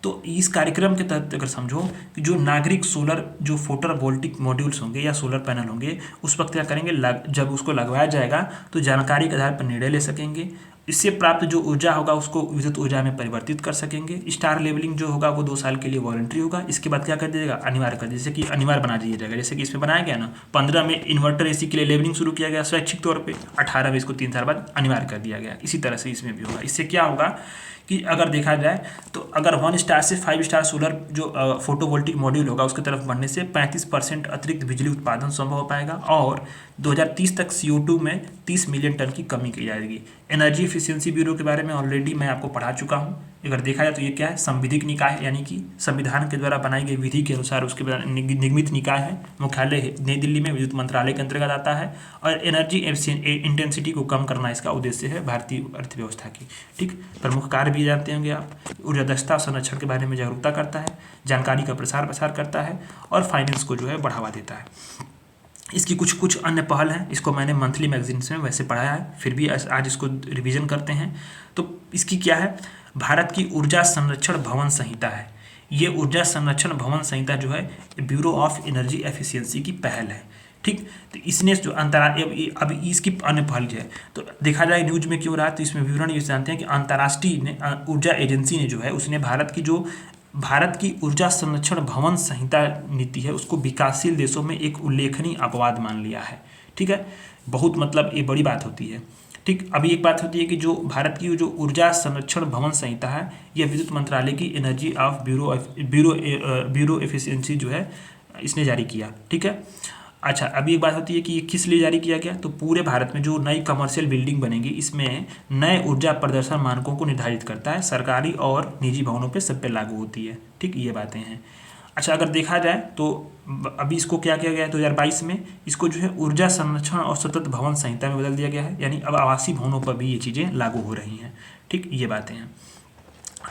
तो इस कार्यक्रम के तहत अगर समझो कि जो नागरिक सोलर जो फोटो वोल्टिक मॉड्यूल्स होंगे या सोलर पैनल होंगे उस वक्त क्या करेंगे, जब उसको लगवाया जाएगा तो जानकारी के आधार पर निर्णय ले सकेंगे, इससे प्राप्त जो ऊर्जा होगा उसको विद्युत ऊर्जा में परिवर्तित कर सकेंगे। स्टार लेबलिंग जो होगा वो 2 साल के लिए वॉलंटरी होगा, इसके बाद क्या कर दिया जाएगा, अनिवार्य कर दिया, जैसे कि अनिवार्य बना दिया जाएगा, जैसे कि इसमें बनाया गया ना। 15 में इन्वर्टर AC के लिए लेबलिंग शुरू किया गया स्वैच्छिक तौर पे, 18 में इसको 3 साल बाद अनिवार्य कर दिया गया। इसी तरह से इसमें भी होगा। इससे क्या होगा कि अगर देखा जाए तो अगर 1 स्टार से 5 स्टार सोलर जो फोटोवोल्टिक मॉड्यूल होगा उसकी तरफ बढ़ने से 35% अतिरिक्त बिजली उत्पादन संभव हो पाएगा और 2030 तक CO2 में 30 मिलियन टन की कमी की जाएगी। एनर्जी एफिशिएंसी ब्यूरो के बारे में ऑलरेडी मैं आपको पढ़ा चुका हूँ। अगर देखा जाए तो ये क्या है, संविधिक निकाय है, यानी कि संविधान के द्वारा बनाई गई विधि के अनुसार उसके निगमित निकाय है। मुख्यालय नई दिल्ली में विद्युत मंत्रालय के अंतर्गत आता है और एनर्जी इंटेंसिटी को कम करना इसका उद्देश्य है भारतीय अर्थव्यवस्था की, ठीक। प्रमुख कार्य भी जानते होंगे आप, ऊर्जा दक्षता संरक्षण के बारे में जागरूकता करता है, जानकारी का प्रसार प्रसार करता है और फाइनेंस को जो है बढ़ावा देता है। इसकी कुछ अन्य पहल हैं, इसको मैंने मंथली मैगजीन्स में वैसे पढ़ाया है, फिर भी आज इसको रिवीजन करते हैं। तो इसकी क्या है, भारत की ऊर्जा संरक्षण भवन संहिता है। ये ऊर्जा संरक्षण भवन संहिता जो है ब्यूरो ऑफ एनर्जी एफिशिएंसी की पहल है, ठीक। तो इसने जो अब इसकी अन्य पहल जो है तो देखा जाए न्यूज में क्यों रहा है, तो इसमें विवरण ये जानते हैं कि अंतर्राष्ट्रीय ऊर्जा एजेंसी ने जो है उसने भारत की ऊर्जा संरक्षण भवन संहिता नीति है उसको विकासशील देशों में एक उल्लेखनीय अपवाद मान लिया है, ठीक है। बहुत मतलब ये बड़ी बात होती है, ठीक। अभी एक बात होती है कि जो भारत की जो ऊर्जा संरक्षण भवन संहिता है यह विद्युत मंत्रालय की एनर्जी ऑफ ब्यूरो एफिशिएंसी जो है इसने जारी किया, ठीक है। अच्छा, अभी एक बात होती है कि ये किस लिए जारी किया गया, तो पूरे भारत में जो नई कमर्शियल बिल्डिंग बनेगी इसमें नए ऊर्जा प्रदर्शन मानकों को निर्धारित करता है, सरकारी और निजी भवनों पे सब पे लागू होती है, ठीक, ये बातें हैं। अच्छा, अगर देखा जाए तो अभी इसको क्या किया गया है 2022 में, इसको जो है ऊर्जा संरक्षण और सतत भवन संहिता में बदल दिया गया है, यानी अब आवासीय भवनों पर भी ये चीज़ें लागू हो रही हैं, ठीक, ये बातें हैं।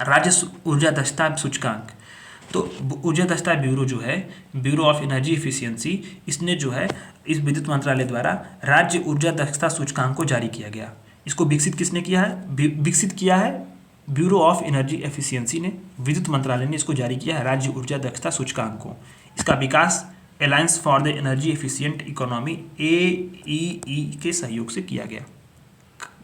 राज्य ऊर्जा दक्षता सूचकांक, तो ऊर्जा दक्षता ब्यूरो जो है ब्यूरो ऑफ एनर्जी एफिशिएंसी इसने जो है इस विद्युत मंत्रालय द्वारा राज्य ऊर्जा दक्षता सूचकांक को जारी किया गया। इसको विकसित किसने किया है, विकसित किया है ब्यूरो ऑफ एनर्जी एफिशिएंसी ने, विद्युत मंत्रालय ने इसको जारी किया है राज्य ऊर्जा दक्षता सूचकांक को। इसका विकास alliance for the energy efficient economy AEE के सहयोग से किया गया।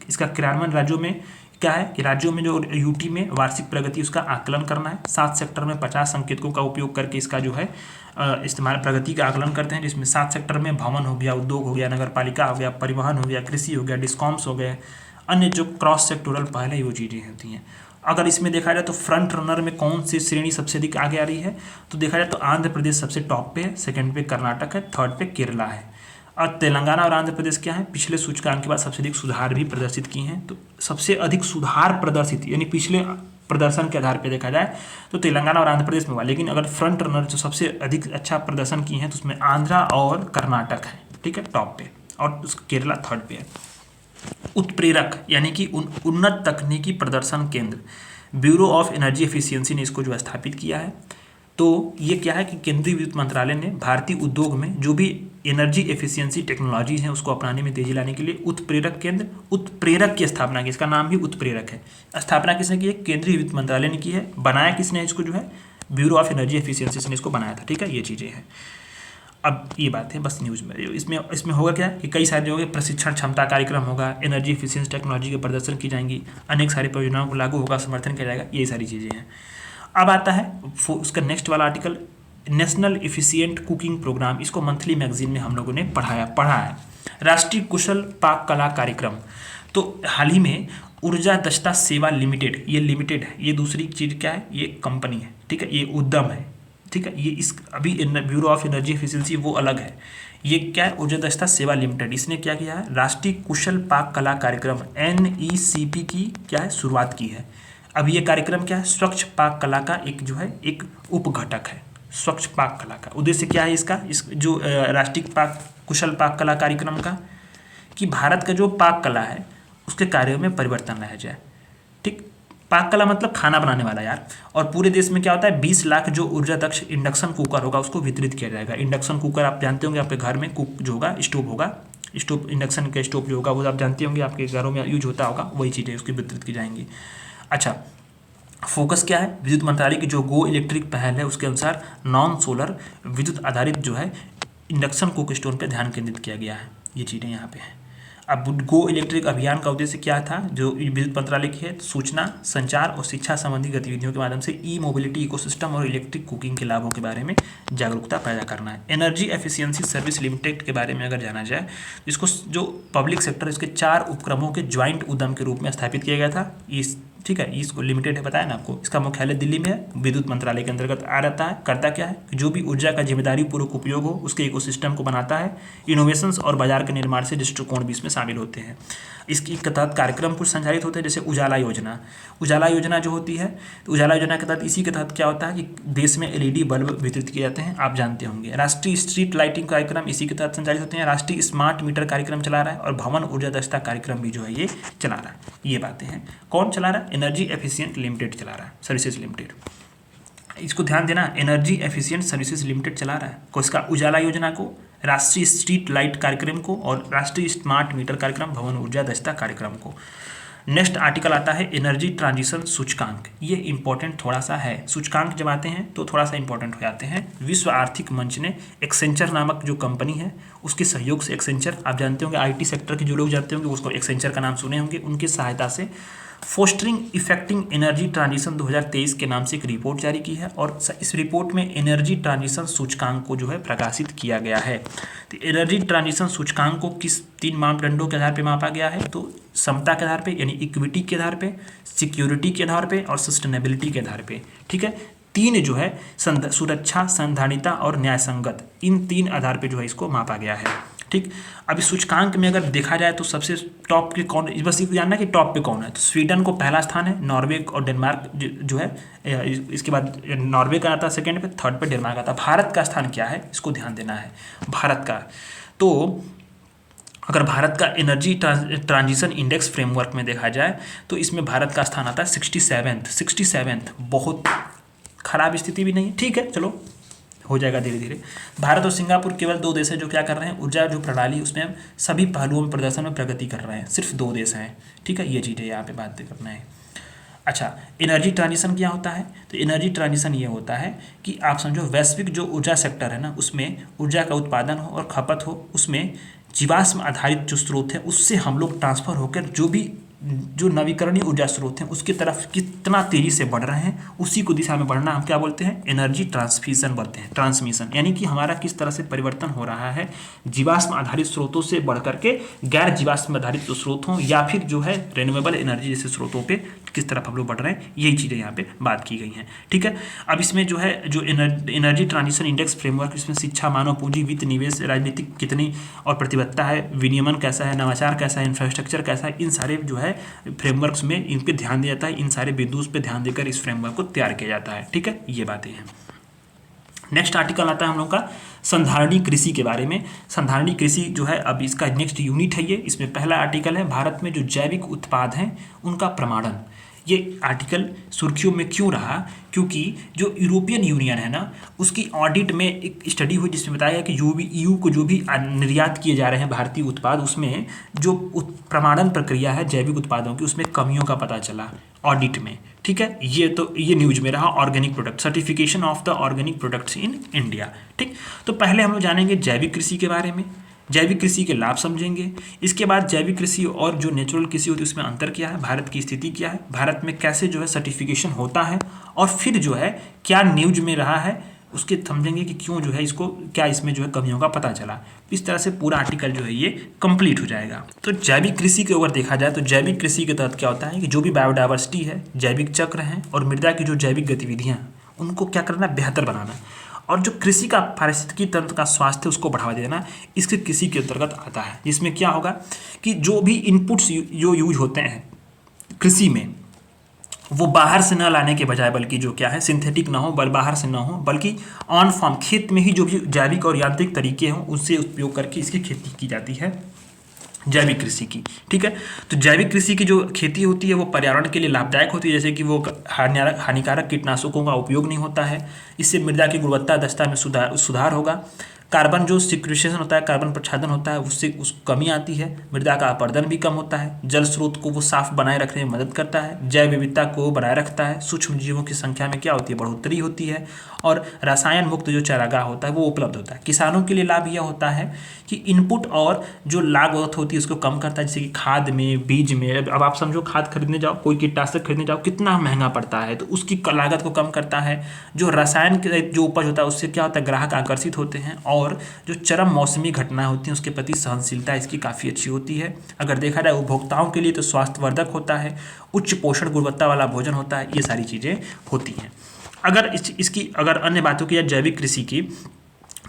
इसका क्रियान्वयन राज्यों में क्या है कि राज्यों में जो यूटी में वार्षिक प्रगति उसका आकलन करना है। 7 सेक्टर में 50 संकेतकों का उपयोग करके इसका जो है इस्तेमाल प्रगति का आकलन करते हैं, जिसमें 7 सेक्टर में भवन हो गया, उद्योग हो गया, नगर पालिका हो गया, परिवहन हो गया, कृषि हो गया, डिस्कॉम्स हो गए, अन्य जो क्रॉस सेक्टोरल पहले ही वो चीज़ें होती हैं। अगर इसमें देखा जाए तो फ्रंट रनर में कौन सी श्रेणी सबसे अधिक आगे आ रही है, तो देखा जाए तो आंध्र प्रदेश सबसे टॉप पे है, सेकंड पे कर्नाटक है, थर्ड पे केरला है। और तेलंगाना और आंध्र प्रदेश क्या है, पिछले सूचकांक के बाद सबसे अधिक सुधार भी प्रदर्शित किए हैं। तो सबसे अधिक सुधार प्रदर्शित यानी पिछले प्रदर्शन के आधार पर देखा जाए तो तेलंगाना और आंध्र प्रदेश में हुआ, लेकिन अगर फ्रंट रनर जो सबसे अधिक अच्छा प्रदर्शन किए हैं तो उसमें आंध्रा और कर्नाटक है, ठीक है, टॉप पे, और केरला थर्ड पे है। उत्प्रेरक यानी कि उन्नत तकनीकी प्रदर्शन केंद्र, ब्यूरो ऑफ एनर्जी एफिशिएंसी ने इसको जो स्थापित किया है। तो ये क्या है कि केंद्रीय विद्युत मंत्रालय ने भारतीय उद्योग में जो भी एनर्जी एफिशिएंसी टेक्नोलॉजी हैं उसको अपनाने में तेजी लाने के लिए उत्प्रेरक केंद्र, उत्प्रेरक की स्थापना की। इसका नाम भी उत्प्रेरक है। स्थापना किसने की है, केंद्रीय वित्त मंत्रालय ने की है। बनाया किसने इसको, जो है ब्यूरो ऑफ एनर्जी एफिशिएंसी ने इसको बनाया था, ठीक है, ये चीज़ें हैं। अब ये बात है बस न्यूज़ में, इसमें होगा क्या कि कई सारे जो है प्रशिक्षण क्षमता कार्यक्रम होगा, एनर्जी एफिशिएंसी टेक्नोलॉजी के प्रदर्शन की जाएंगी, अनेक सारी परियोजनाओं को लागू होगा, समर्थन किया जाएगा, ये सारी चीज़ें हैं। अब आता है उसका नेक्स्ट वाला article, national efficient cooking programme. इसको मंथली मैगजीन में हम लोगों ने पढ़ा है। राष्ट्रीय कुशल पाक कला कार्यक्रम, तो हाल ही में ऊर्जा दक्षता सेवा लिमिटेड, ये लिमिटेड है, ये दूसरी चीज़ क्या है, ये कंपनी है, ठीक है, ये उद्यम है, ठीक है, ये इस अभी ब्यूरो ऑफ एनर्जी एफिशिएंसी वो अलग है। ये क्या है, ऊर्जा दक्षता सेवा लिमिटेड, इसने क्या किया है, राष्ट्रीय कुशल पाक कला कार्यक्रम NECP की क्या है शुरुआत की है। अब ये कार्यक्रम क्या है, स्वच्छ पाक कला का एक जो है एक उपघटक है। स्वच्छ पाक कला का उद्देश्य क्या है इसका, इस जो राष्ट्रीय पाक कुशल पाक कला कार्यक्रम का, कि भारत का जो पाक कला है उसके कार्यों में परिवर्तन लाया जाए, ठीक। पाक कला मतलब खाना बनाने वाला यार। और पूरे देश में क्या होता है, 20 लाख जो ऊर्जा दक्ष इंडक्शन कुकर होगा उसको वितरित किया जाएगा। इंडक्शन कुकर आप जानते होंगे, आपके घर में कुक जो होगा, स्टोव होगा, स्टोव इंडक्शन का स्टोव जो होगा वो आप जानते होंगे, आपके घरों में यूज होता होगा, वही चीज़ें उसकी वितरित की जाएंगी। अच्छा, फोकस क्या है, विद्युत मंत्रालय की जो गो इलेक्ट्रिक पहल है उसके अनुसार नॉन सोलर विद्युत आधारित जो है इंडक्शन कुक स्टोव पर ध्यान केंद्रित किया गया है। ये चीज़ें यहाँ पे हैं। अब गो इलेक्ट्रिक अभियान का उद्देश्य क्या था, जो विद्युत मंत्रालय की है, सूचना संचार और शिक्षा संबंधी गतिविधियों के माध्यम से ई मोबिलिटी इकोसिस्टम और इलेक्ट्रिक कुकिंग के लाभों के बारे में जागरूकता पैदा करना है। एनर्जी एफिशिएंसी सर्विस लिमिटेड के बारे में अगर जाना जाए तो इसको जो पब्लिक सेक्टर, इसके 4 उपक्रमों के ज्वाइंट उद्यम के रूप में स्थापित किया गया था। इस ठीक है, इसको लिमिटेड है, बताया ना आपको। इसका मुख्यालय दिल्ली में है, विद्युत मंत्रालय के अंतर्गत आ रहता है। करता क्या है कि जो भी ऊर्जा का जिम्मेदारी पूर्वक उपयोग हो उसके इकोसिस्टम को बनाता है। इनोवेशंस और बाजार के निर्माण से दृष्टिकोण भी इसमें शामिल होते हैं। इसके तहत कार्यक्रम कुछ संचालित होते हैं, जैसे उजाला योजना। उजाला योजना जो होती है, तो उजाला योजना के तहत इसी के तहत क्या होता है कि देश में LED बल्ब वितरित किए जाते हैं, आप जानते होंगे। राष्ट्रीय स्ट्रीट लाइटिंग कार्यक्रम इसी के तहत संचालित होते हैं। राष्ट्रीय स्मार्ट मीटर कार्यक्रम चला रहा है और भवन ऊर्जा दक्षता कार्यक्रम भी जो है ये चला रहा है। ये बातें हैं। कौन चला रहा है, एनर्जी एफिशिएंट लिमिटेड चला रहा है, सर्विसेज लिमिटेड। इसको ध्यान देना, एनर्जी एफिशिएंट सर्विसेज लिमिटेड चला रहा है को, इसका उजाला योजना को, राष्ट्रीय स्ट्रीट लाइट कार्यक्रम को और राष्ट्रीय स्मार्ट मीटर कार्यक्रम, भवन ऊर्जा दक्षता कार्यक्रम को। नेक्स्ट आर्टिकल आता है एनर्जी ट्रांजिशन सूचकांक। ये इंपॉर्टेंट थोड़ा सा है, सूचकांक जब आते हैं तो थोड़ा सा इंपॉर्टेंट हो जाते हैं। विश्व आर्थिक मंच ने एक्सेंचर नामक जो कंपनी है उसके सहयोग से, एक्सेंचर आप जानते होंगे, IT सेक्टर के जो लोग जानते होंगे उसको एक्सेंचर का नाम सुने होंगे, उनकी सहायता से फोस्टरिंग इफेक्टिंग एनर्जी ट्रांजिशन 2023 के नाम से एक रिपोर्ट जारी की है और इस रिपोर्ट में एनर्जी ट्रांजिशन सूचकांक को जो है प्रकाशित किया गया है। तो एनर्जी ट्रांजिशन सूचकांक को किस 3 मापदंडों के आधार पर मापा गया है, तो समता के आधार पे यानी इक्विटी के आधार पे, सिक्योरिटी के आधार पे और सस्टेनेबिलिटी के आधार पे। ठीक है, 3 जो है सुरक्षा, संधारणीयता और न्यायसंगत, इन 3 आधार पे जो है इसको मापा गया है। ठीक, अभी सूचकांक में अगर देखा जाए तो सबसे टॉप के कौन, बस ये जानना कि टॉप पे कौन है। तो स्वीडन को पहला स्थान है, नॉर्वे और डेनमार्क जो है, इसके बाद नॉर्वे का आता है सेकेंड पे, थर्ड पे डेनमार्क आता है। भारत का स्थान क्या है इसको ध्यान देना है। भारत का, तो अगर भारत का एनर्जी ट्रांजिशन इंडेक्स फ्रेमवर्क में देखा जाए तो इसमें भारत का स्थान आता है 67th। बहुत खराब स्थिति भी नहीं है, ठीक है, चलो हो जाएगा धीरे धीरे। भारत और सिंगापुर केवल 2 देश हैं जो क्या कर रहे हैं, ऊर्जा जो प्रणाली उसमें सभी पहलुओं में प्रदर्शन में प्रगति कर रहे हैं। सिर्फ 2 देश हैं, ठीक है, ये चीज़ें यहाँ पे बात करना है। अच्छा, एनर्जी ट्रांजिशन क्या होता है, तो एनर्जी ट्रांजिशन ये होता है कि आप समझो वैश्विक जो ऊर्जा सेक्टर है ना, उसमें ऊर्जा का उत्पादन हो और खपत हो, उसमें जीवाश्म आधारित जो स्रोत है उससे हम लोग ट्रांसफ़र होकर जो नवीकरणीय ऊर्जा स्रोत हैं उसकी तरफ कितना तेज़ी से बढ़ रहे हैं, उसी को दिशा में बढ़ना हम क्या बोलते हैं, एनर्जी ट्रांसमिशन बोलते हैं। ट्रांसमिशन यानी कि हमारा किस तरह से परिवर्तन हो रहा है जीवाश्म आधारित स्रोतों से बढ़ करके गैर जीवाश्म आधारित जो स्रोत हों या फिर जो है रिन्यूएबल एनर्जी जैसे स्रोतों पे किस तरफ हम लोग बढ़ रहे हैं, यही चीज़ें यहाँ पे बात की गई हैं। ठीक है, अब इसमें जो है जो एनर्जी ट्रांजिशन इंडेक्स फ्रेमवर्क, इसमें शिक्षा, मानव पूंजी, वित्त, निवेश, राजनीतिक कितनी और प्रतिबद्धता है, विनियमन कैसा है, नवाचार कैसा है, इंफ्रास्ट्रक्चर कैसा है, इन सारे जो है फ्रेमवर्क्स में इन पे ध्यान दिया जाता है, इन सारे बिंदुओं पे ध्यान देकर इस फ्रेमवर्क को तैयार किया जाता है। ठीक है, ये बातें हैं। नेक्स्ट आर्टिकल आता है हम लोग का संधारणी कृषि के बारे में। संधारणी कृषि जो है अब इसका नेक्स्ट यूनिट है ये। इसमें पहला आर्टिकल है भारत में जो जैविक उत्पाद हैं उनका प्रमाणन। ये आर्टिकल सुर्खियों में क्यों रहा, क्योंकि जो यूरोपियन यूनियन है ना, उसकी ऑडिट में एक स्टडी हुई जिसमें बताया गया कि जो भी ईयू को जो भी निर्यात किए जा रहे हैं भारतीय उत्पाद, उसमें जो प्रमाणन प्रक्रिया है जैविक उत्पादों की, उसमें कमियों का पता चला ऑडिट में। ठीक है, ये न्यूज में रहा। Organic product, certification of the organic products in India. ठीक, तो पहले हम लोग जानेंगे जैविक कृषि के बारे में, जैविक कृषि के लाभ समझेंगे। इसके बाद जैविक कृषि और जो नेचुरल कृषि होती है उसमें अंतर क्या है, भारत की स्थिति क्या है, भारत में कैसे जो है सर्टिफिकेशन होता है, और फिर जो है क्या न्यूज में रहा है उसके समझेंगे कि क्यों जो है इसको, क्या इसमें जो है कमियों का पता चला। इस तरह से पूरा आर्टिकल जो है ये कंप्लीट हो जाएगा। तो जैविक कृषि के ऊपर देखा जाए तो जैविक कृषि के तहत क्या होता है कि जो भी बायोडाइवर्सिटी है, जैविक चक्र हैं और मृदा की जो जैविक गतिविधियाँ उनको क्या करना, बेहतर बनाना, और जो कृषि का पारिस्थितिकी तंत्र का स्वास्थ्य उसको बढ़ावा देना, इसके कृषि के अंतर्गत आता है। जिसमें क्या होगा कि जो भी इनपुट्स जो यूज होते हैं कृषि में, वो बाहर से न लाने के बजाय बल्कि जो क्या है सिंथेटिक ना हो, बाहर से ना हो, बल्कि ऑन फार्म खेत में ही जो भी जैविक और यांत्रिक तरीके हों उससे उपयोग करके इसकी खेती की जाती है, जैविक कृषि की। ठीक है, तो जैविक कृषि की जो खेती होती है वो पर्यावरण के लिए लाभदायक होती है, जैसे कि वो हानिकारक कीटनाशकों का उपयोग नहीं होता है, इससे मृदा की गुणवत्ता दक्षता में सुधार होगा, कार्बन जो सिक्वेशन होता है, कार्बन प्रच्छादन होता है, उससे कमी आती है, मृदा का अपरदन भी कम होता है, जल स्रोत को वो साफ बनाए रखने में मदद करता है, जैव विविधता को बनाए रखता है, सूक्ष्म जीवों की संख्या में क्या होती है, बढ़ोतरी होती है, और रसायन मुक्त जो चारागाह होता है वो उपलब्ध होता है। किसानों के लिए लाभ यह होता है कि इनपुट और जो लागत होती है उसको कम करता है, जैसे कि खाद में, बीज में। अब आप समझो खाद खरीदने जाओ, कोई कीटनाशक खरीदने जाओ, कितना महंगा पड़ता है, तो उसकी लागत को कम करता है। जो रसायन जो उपज होता है उससे क्या होता है, ग्राहक आकर्षित होते हैं, और जो चरम मौसमी घटनाएं होती हैं उसके प्रति सहनशीलता इसकी काफ़ी अच्छी होती है। अगर देखा जाए उपभोक्ताओं के लिए तो स्वास्थ्यवर्धक होता है, उच्च पोषण गुणवत्ता वाला भोजन होता है, ये सारी चीज़ें होती हैं। अगर इसकी अगर अन्य बातों की या जैविक कृषि की,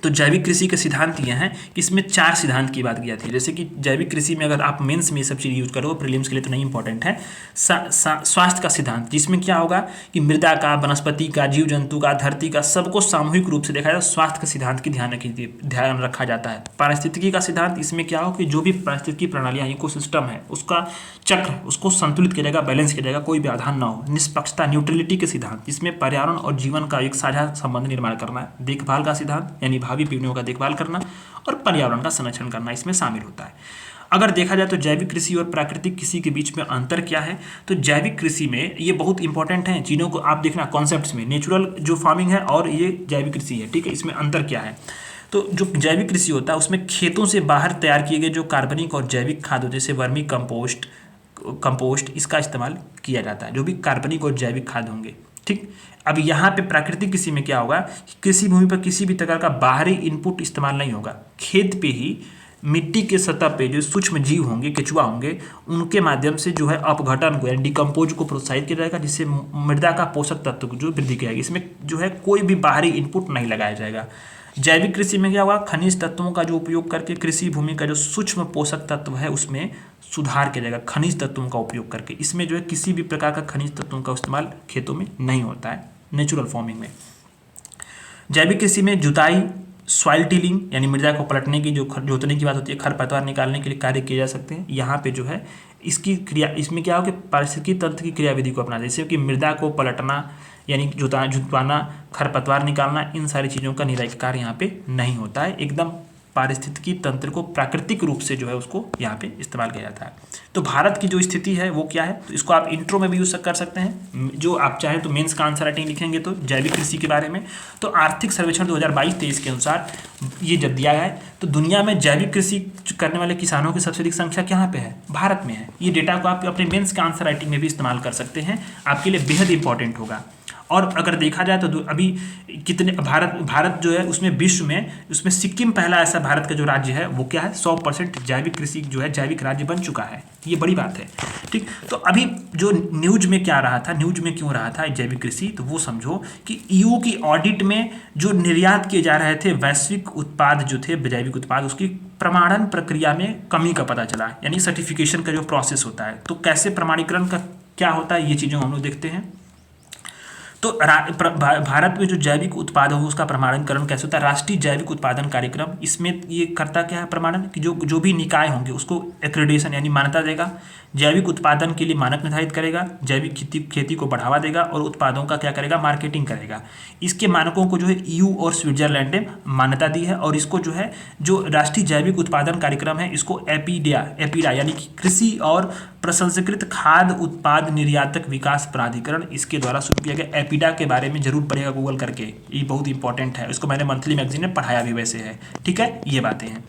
तो जैविक कृषि के सिद्धांत ये हैं कि इसमें 4 सिद्धांत की बात की जाती है। जैसे कि जैविक कृषि में अगर आप मेंस में ये सब चीज़ यूज करो, प्रीलिम्स के लिए तो नहीं इंपॉर्टेंट है। स्वास्थ्य का सिद्धांत, जिसमें क्या होगा कि मृदा का, वनस्पति का, जीव जंतु का, धरती का, सबको सामूहिक रूप से देखा जाए, स्वास्थ्य का सिद्धांत की ध्यान रखा जाता है। पारिस्थितिकी का सिद्धांत, इसमें क्या हो कि जो भी पारिस्थितिकी प्रणालियाँ, इकोसिस्टम है, उसका चक्र, उसको संतुलित किया जाएगा, बैलेंस किया जाएगा, कोई व्यवधान ना हो। निष्पक्षता, न्यूट्रलिटी के सिद्धांत, जिसमें पर्यावरण और जीवन का एक साझा संबंध निर्माण करना है। देखभाल का सिद्धांत, यानी भावी पीढ़ियों का देखभाल करना और पर्यावरण का संरक्षण करना इसमें शामिल होता है। अगर देखा जाए तो जैविक कृषि और प्राकृतिक कृषि के बीच में अंतर क्या है, तो जैविक कृषि में ये बहुत इंपॉर्टेंट है, चीज़ों को आप देखना कॉन्सेप्ट्स में, नेचुरल जो फार्मिंग है और ये जैविक कृषि है। ठीक है, इसमें अंतर क्या है, तो जो जैविक कृषि होता है उसमें खेतों से बाहर तैयार किए गए जो कार्बनिक और जैविक खाद होते हैं, जैसे वर्मी कंपोस्ट, इसका इस्तेमाल किया जाता है, जो भी कार्बनिक और जैविक खाद होंगे। ठीक, अब यहाँ पे प्राकृतिक कृषि में क्या होगा, कृषि भूमि पर किसी भी प्रकार का बाहरी इनपुट इस्तेमाल नहीं होगा, खेत पे ही मिट्टी के सतह पे जो सूक्ष्म जीव होंगे, केचुआ होंगे, उनके माध्यम से जो है अपघटन को यानी डिकम्पोज को प्रोत्साहित किया जाएगा, जिससे मृदा का पोषक तत्व जो वृद्धि की जाएगी। इसमें जो है कोई भी बाहरी इनपुट नहीं लगाया जाएगा। जैविक कृषि में क्या होगा, खनिज तत्वों का जो उपयोग करके कृषि भूमि का जो सूक्ष्म पोषक तत्व है उसमें सुधार किया जाएगा, खनिज तत्वों का उपयोग करके। इसमें जो है किसी भी प्रकार का खनिज तत्वों का इस्तेमाल खेतों में नहीं होता है नेचुरल फार्मिंग में। जैविक कृषि में जुताई, सॉइल टिलिंग यानी मृदा को पलटने की, जो जोतने की बात होती है, खरपतवार निकालने के लिए कार्य किए जा सकते हैं। यहाँ पे जो है इसकी क्रिया, इसमें क्या हो कि पारिस्थितिकी तंत्र की क्रियाविधि को अपना, जैसे कि मृदा को पलटना यानी जुतवाना, खरपतवार निकालना, इन सारी चीज़ों का निराई कार्य यहाँ पे नहीं होता है। एकदम पारिस्थितिकी तंत्र को प्राकृतिक रूप से जो है उसको यहाँ पे इस्तेमाल किया जाता है। तो भारत की जो स्थिति है वो क्या है, तो इसको आप इंट्रो में भी यूज कर सकते हैं, जो आप चाहें तो मेंस का आंसर राइटिंग लिखेंगे तो जैविक कृषि के बारे में। तो आर्थिक सर्वेक्षण 2022-23 के अनुसार ये जब दिया गया है तो दुनिया में जैविक कृषि करने वाले किसानों की सबसे अधिक संख्या कहाँ पे है, भारत में है। ये डेटा को आप अपने मेंस का आंसर राइटिंग में भी इस्तेमाल कर सकते हैं, आपके लिए बेहद इंपॉर्टेंट होगा। और अगर देखा जाए तो अभी कितने भारत जो है उसमें विश्व में उसमें सिक्किम पहला ऐसा भारत का जो राज्य है वो क्या है 100% जैविक कृषि जो है जैविक राज्य बन चुका है। ये बड़ी बात है। ठीक, तो अभी जो न्यूज में क्या रहा था, न्यूज में क्यों रहा था जैविक कृषि, तो वो समझो कि ईयू की ऑडिट में जो निर्यात किए जा रहे थे वैश्विक उत्पाद जो थे जैविक उत्पाद, उसकी प्रमाणन प्रक्रिया में कमी का पता चला, यानी सर्टिफिकेशन का जो प्रोसेस होता है। तो कैसे प्रमाणीकरण का क्या होता है ये चीज़ें हम लोग देखते हैं। तो भारत में जो जैविक उत्पाद हो उसका प्रमाणीकरण कैसे होता है, राष्ट्रीय जैविक उत्पादन कार्यक्रम, इसमें ये करता क्या है प्रमाणन कि जो भी निकाय होंगे उसको एक्रेडिटेशन यानी मान्यता देगा, जैविक उत्पादन के लिए मानक निर्धारित करेगा, जैविक खेती को बढ़ावा देगा और उत्पादों का क्या करेगा मार्केटिंग करेगा। इसके मानकों को जो है ईयू और स्विट्जरलैंड ने मान्यता दी है और इसको जो है जो राष्ट्रीय जैविक उत्पादन कार्यक्रम है इसको एपीडा यानी कि कृषि और प्रसंस्कृत खाद्य उत्पाद निर्यातक विकास प्राधिकरण इसके द्वारा शुरू किया गया। एपीडा के बारे में जरूर पढ़ेगा गूगल करके, ये बहुत इंपॉर्टेंट है, इसको मैंने मंथली मैगजीन में पढ़ाया भी वैसे है। ठीक है, ये बातें हैं।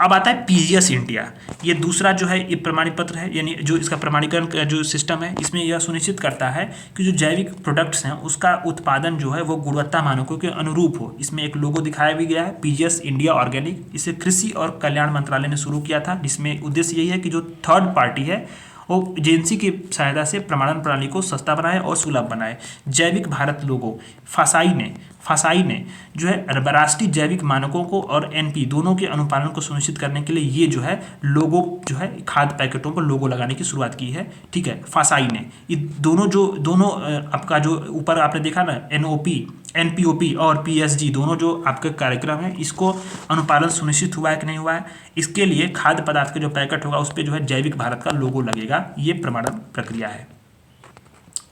अब आता है पीजीएस इंडिया, ये दूसरा जो है ये प्रमाणित पत्र है, यानी जो इसका प्रमाणीकरण का जो सिस्टम है इसमें यह सुनिश्चित करता है कि जो जैविक प्रोडक्ट्स हैं उसका उत्पादन जो है वो गुणवत्ता मानकों के अनुरूप हो। इसमें एक लोगो दिखाया भी गया है पीजीएस इंडिया ऑर्गेनिक, इसे कृषि और कल्याण मंत्रालय ने शुरू किया था, जिसमें उद्देश्य यही है कि जो थर्ड पार्टी है वो एजेंसी की सहायता से प्रमाणन प्रणाली को सस्ता बनाए और सुलभ बनाए। जैविक भारत लोगो फासाई ने जो है राष्ट्रीय जैविक मानकों को और एनपी दोनों के अनुपालन को सुनिश्चित करने के लिए ये जो है लोगो जो है खाद्य पैकेटों पर लोगो लगाने की शुरुआत की है। ठीक है, फासाई ने ये दोनों आपका जो ऊपर आपने देखा ना एनपीओपी और पीएसजी दोनों जो आपका कार्यक्रम है इसको अनुपालन सुनिश्चित हुआ है कि नहीं हुआ है, इसके लिए खाद्य पदार्थ का जो पैकेट होगा उस पर जो है जैविक भारत का लोगो लगेगा। ये प्रमाणन प्रक्रिया है।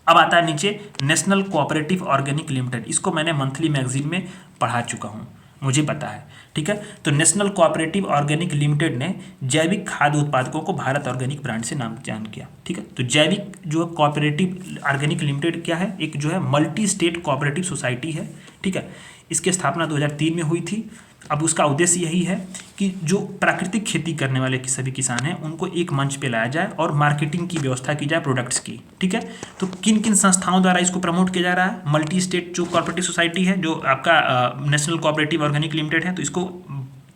अब आता है नीचे नेशनल कोऑपरेटिव ऑर्गेनिक लिमिटेड, इसको मैंने मंथली मैगजीन में पढ़ा चुका हूँ, मुझे पता है। ठीक है, तो नेशनल कोऑपरेटिव ऑर्गेनिक लिमिटेड ने जैविक खाद्य उत्पादकों को भारत ऑर्गेनिक ब्रांड से नामकरण किया। ठीक है, तो जैविक जो कोऑपरेटिव ऑर्गेनिक लिमिटेड क्या है, एक जो है मल्टी स्टेट कोऑपरेटिव सोसाइटी है। ठीक है, इसकी स्थापना 2003 में हुई थी। अब उसका उद्देश्य यही है कि जो प्राकृतिक खेती करने वाले सभी किसान हैं उनको एक मंच पे लाया जाए और मार्केटिंग की व्यवस्था की जाए प्रोडक्ट्स की। ठीक है, तो किन किन संस्थाओं द्वारा इसको प्रमोट किया जा रहा है, मल्टी स्टेट जो कोऑपरेटिव सोसाइटी है जो आपका नेशनल कोऑपरेटिव ऑर्गेनिक लिमिटेड है, तो इसको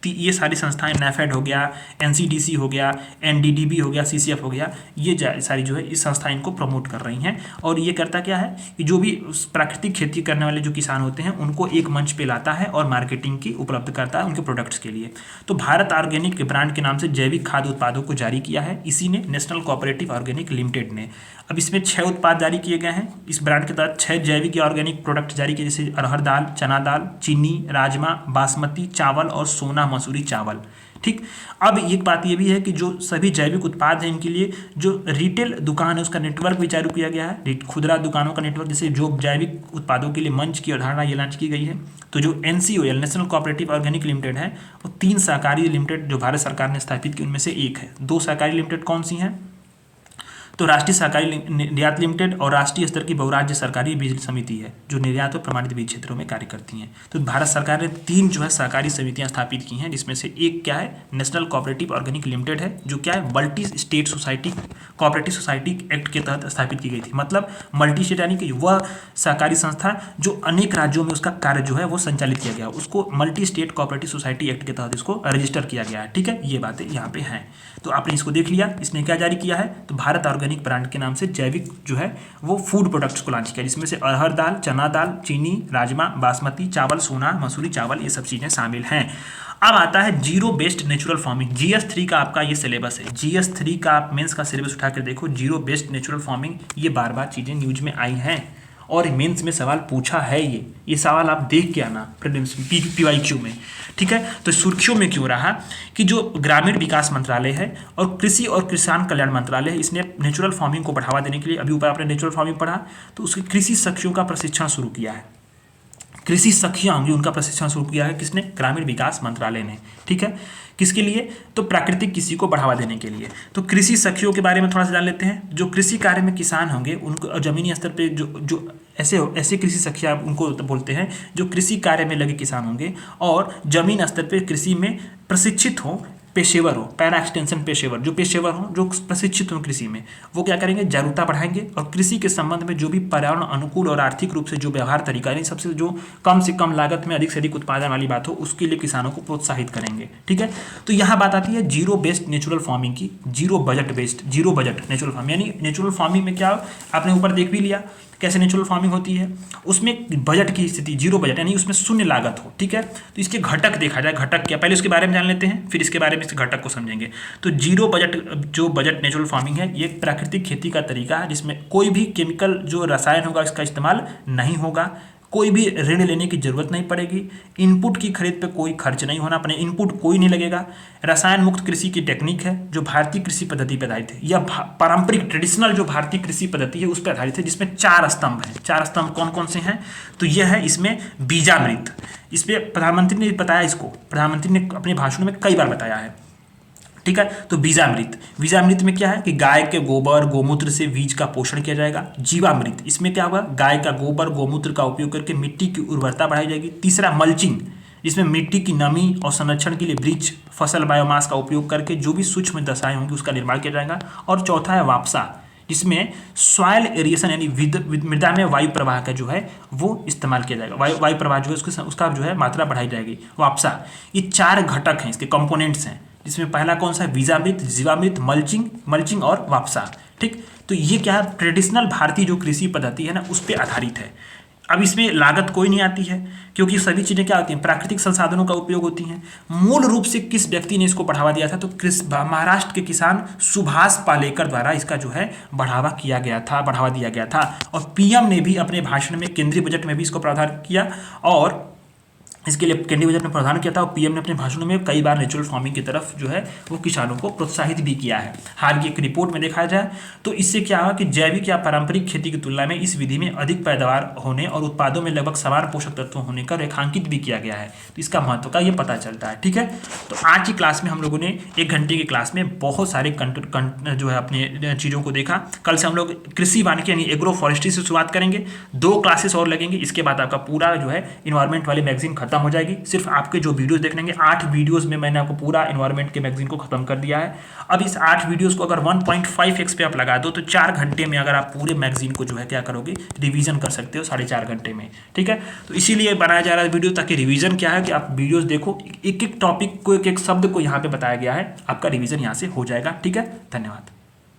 ये सारी संस्थाएं नेफेड हो गया, एनसीडीसी हो गया, एनडीडीबी हो गया, सीसीएफ हो गया, ये सारी जो है इस संस्थाएं इनको प्रमोट कर रही हैं। और ये करता क्या है कि जो भी प्राकृतिक खेती करने वाले जो किसान होते हैं उनको एक मंच पे लाता है और मार्केटिंग की उपलब्ध करता है उनके प्रोडक्ट्स के लिए। तो भारत ऑर्गेनिक के ब्रांड के नाम से जैविक खाद्य उत्पादों को जारी किया है इसी ने, नेशनल कोऑपरेटिव ऑर्गेनिक लिमिटेड ने। अब इसमें 6 उत्पाद जारी किए गए हैं इस ब्रांड के तहत, 6 जैविक या ऑर्गेनिक प्रोडक्ट जारी किए, जैसे अरहर दाल, चना दाल, चीनी, राजमा, बासमती चावल और सोना मसूरी चावल। ठीक, अब एक बात ये भी है कि जो सभी जैविक उत्पाद हैं इनके लिए जो रिटेल दुकान है उसका नेटवर्क भी चालू किया गया है, खुदरा दुकानों का नेटवर्क, जैसे जो जैविक उत्पादों के लिए मंच की अवधारणा ये लॉन्च की गई है। तो जो NCOL national cooperative organic limited है वो 3 सहकारी लिमिटेड जो भारत सरकार ने स्थापित की उनमें से एक है। 2 सहकारी लिमिटेड कौन सी हैं, तो राष्ट्रीय सहकारी निर्यात लिमिटेड और राष्ट्रीय स्तर की बहुराज्य सरकारी बीज समिति है जो निर्यात और प्रमाणित बीज क्षेत्रों में कार्य करती हैं। तो भारत सरकार ने 3 जो है सहकारी समितियां स्थापित की हैं, जिसमें से एक क्या है नेशनल कोऑपरेटिव ऑर्गेनिक लिमिटेड है जो क्या है multi state society cooperative society act के तहत स्थापित की गई थी। मतलब मल्टी स्टेट यानी कि वह सहकारी संस्था जो अनेक राज्यों में उसका कार्य जो है वो संचालित किया गया, उसको multi state cooperative society act के तहत इसको रजिस्टर किया गया है। ठीक है, ये बातें यहाँ पे हैं। तो आपने इसको देख लिया, इसने क्या जारी किया है, तो भारत ऑर्गेनिक ब्रांड के नाम से जैविक जो है वो फूड प्रोडक्ट्स को लॉन्च किया, जिसमें से अरहर दाल, चना दाल, चीनी, राजमा, बासमती चावल, सोना मसूरी चावल, ये सब चीज़ें शामिल हैं। अब आता है zero based natural farming, GS3 का आपका ये सिलेबस है। GS3 का आप मेंस का सिलेबस उठा कर देखो, जीरो बेस्ड नेचुरल फार्मिंग, ये बार बार चीज़ें न्यूज में आई हैं और मेंस में सवाल पूछा है। ये सवाल आप देख के आना प्रीलिम्स PYQ में। ठीक है, तो सुर्खियों में क्यों रहा कि जो ग्रामीण विकास मंत्रालय है और कृषि और किसान कल्याण मंत्रालय है, इसने नेचुरल फार्मिंग को बढ़ावा देने के लिए, अभी ऊपर आपने नेचुरल फार्मिंग पढ़ा, तो उसकी कृषि सखियों का प्रशिक्षण शुरू किया है। कृषि सखियां होंगी उनका प्रशिक्षण शुरू किया है किसने, ग्रामीण विकास मंत्रालय ने। ठीक है, किसके लिए, तो प्राकृतिक कृषि को बढ़ावा देने के लिए। तो कृषि सखियों के बारे में थोड़ा सा जान लेते हैं। जो कृषि कार्य में किसान होंगे उनको जमीनी स्तर पे जो ऐसे कृषि सखियां उनको बोलते हैं जो कृषि कार्य में लगे किसान होंगे और जमीन स्तर पे कृषि में प्रशिक्षित हों, पेशेवर हो, पैरा एक्सटेंशन पेशेवर, जो पेशेवर हो, जो प्रशिक्षित हो कृषि में, वो क्या करेंगे, जागरूकता बढ़ाएंगे और कृषि के संबंध में जो भी पर्यावरण अनुकूल और आर्थिक रूप से जो व्यवहार तरीका है, सबसे जो कम से कम लागत में अधिक से अधिक उत्पादन वाली बात हो, उसके लिए किसानों को प्रोत्साहित करेंगे। ठीक है, तो यहाँ बात आती है जीरो बेस्ड नेचुरल फार्मिंग की, जीरो बजट नेचुरल फार्मिंग। यानी नेचुरल फार्मिंग में क्या, आपने ऊपर देख भी लिया कैसे नेचुरल फार्मिंग होती है, उसमें बजट की स्थिति, जीरो बजट, यानी उसमें शून्य लागत हो। ठीक है, तो इसके घटक देखा जाए, घटक क्या, पहले उसके बारे में जान लेते हैं, फिर इसके बारे में इसके घटक को समझेंगे। तो जीरो बजट, जो बजट नेचुरल फार्मिंग है, ये एक प्राकृतिक खेती का तरीका है जिसमें कोई भी केमिकल जो रसायन होगा इसका इस्तेमाल नहीं होगा, कोई भी ऋण लेने की जरूरत नहीं पड़ेगी, इनपुट की खरीद पे कोई खर्च नहीं होना, अपने इनपुट कोई नहीं लगेगा। रसायन मुक्त कृषि की टेक्निक है जो भारतीय कृषि पद्धति पर आधारित है, या पारंपरिक ट्रेडिशनल जो भारतीय कृषि पद्धति है उस पर आधारित है, जिसमें 4 स्तंभ हैं। 4 स्तंभ कौन कौन से हैं, तो यह है इसमें बीजामृत, इस पर प्रधानमंत्री ने बताया, इसको प्रधानमंत्री ने अपने भाषण में कई बार बताया है। ठीक है, तो बीजामृत में क्या है कि गाय के गोबर गोमूत्र से बीज का पोषण किया जाएगा। जीवामृत, इसमें क्या होगा, गाय का गोबर गोमूत्र का उपयोग करके मिट्टी की उर्वरता बढ़ाई जाएगी। तीसरा मल्चिंग, जिसमें मिट्टी की नमी और संरक्षण के लिए वृक्ष फसल बायोमास का उपयोग करके जो भी सूक्ष्म दशाएं होंगी उसका निर्माण किया जाएगा। और चौथा है वापसा, जिसमें सॉइल एरिएशन यानी मृदा में वायु प्रवाह का जो है वो इस्तेमाल किया जाएगा, वायु प्रवाह जो है उसका जो है मात्रा बढ़ाई जाएगी, वापसा। ये 4 घटक हैं, इसके कंपोनेंट्स हैं, जिसमें पहला कौन सा है, बीजामृत, जीवामृत, मल्चिंग और वापसा। ठीक, तो ये क्या है, ट्रेडिशनल भारतीय जो कृषि पद्धति है ना उस पर आधारित है। अब इसमें लागत कोई नहीं आती है क्योंकि सभी चीज़ें क्या होती हैं, प्राकृतिक संसाधनों का उपयोग होती हैं। मूल रूप से किस व्यक्ति ने इसको बढ़ावा दिया था, तो महाराष्ट्र के किसान सुभाष पालेकर द्वारा इसका जो है बढ़ावा दिया गया था। और पीएम ने भी अपने भाषण में केंद्रीय बजट में भी इसको प्रावधान किया और इसके लिए केंद्रीय बजट में प्रावधान किया था, और पीएम ने अपने भाषणों में कई बार नेचुरल फार्मिंग की तरफ जो है वो किसानों को प्रोत्साहित भी किया है। हाल की एक रिपोर्ट में देखा जाए तो इससे क्या हुआ कि जैविक या पारंपरिक खेती की तुलना में इस विधि में अधिक पैदावार होने और उत्पादों में लगभग समान पोषक तत्व होने का रेखांकित भी किया गया है। तो इसका महत्व का ये पता चलता है। ठीक है, तो आज की क्लास में हम लोगों ने 1 घंटे की क्लास में बहुत सारे जो है अपने चीज़ों को देखा। कल से हम लोग कृषि वानिकी यानी एग्रो फॉरेस्ट्री से शुरुआत करेंगे, 2 क्लासेस और लगेंगे, इसके बाद आपका पूरा जो है इन्वायरमेंट वाली मैगजीन खत्म हो जाएगी। सिर्फ आपके जो वीडियोस देखने 8 वीडियोस में मैंने आपको पूरा इन्वायरमेंट के मैगजीन को खत्म कर दिया है। अब इस 8 वीडियोस को अगर 1.5x पे आप लगा दो तो 4 घंटे में अगर आप पूरे मैगजीन को जो है क्या करोगे, रिवीजन कर सकते हो 4.5 घंटे में। ठीक है, तो इसीलिए बनाया जा रहा है वीडियो, ताकि रिवीजन क्या है कि आप वीडियोस देखो, एक एक टॉपिक को, एक एक शब्द को यहाँ पे बताया गया है, आपका रिवीजन यहाँ से हो जाएगा। ठीक है, धन्यवाद।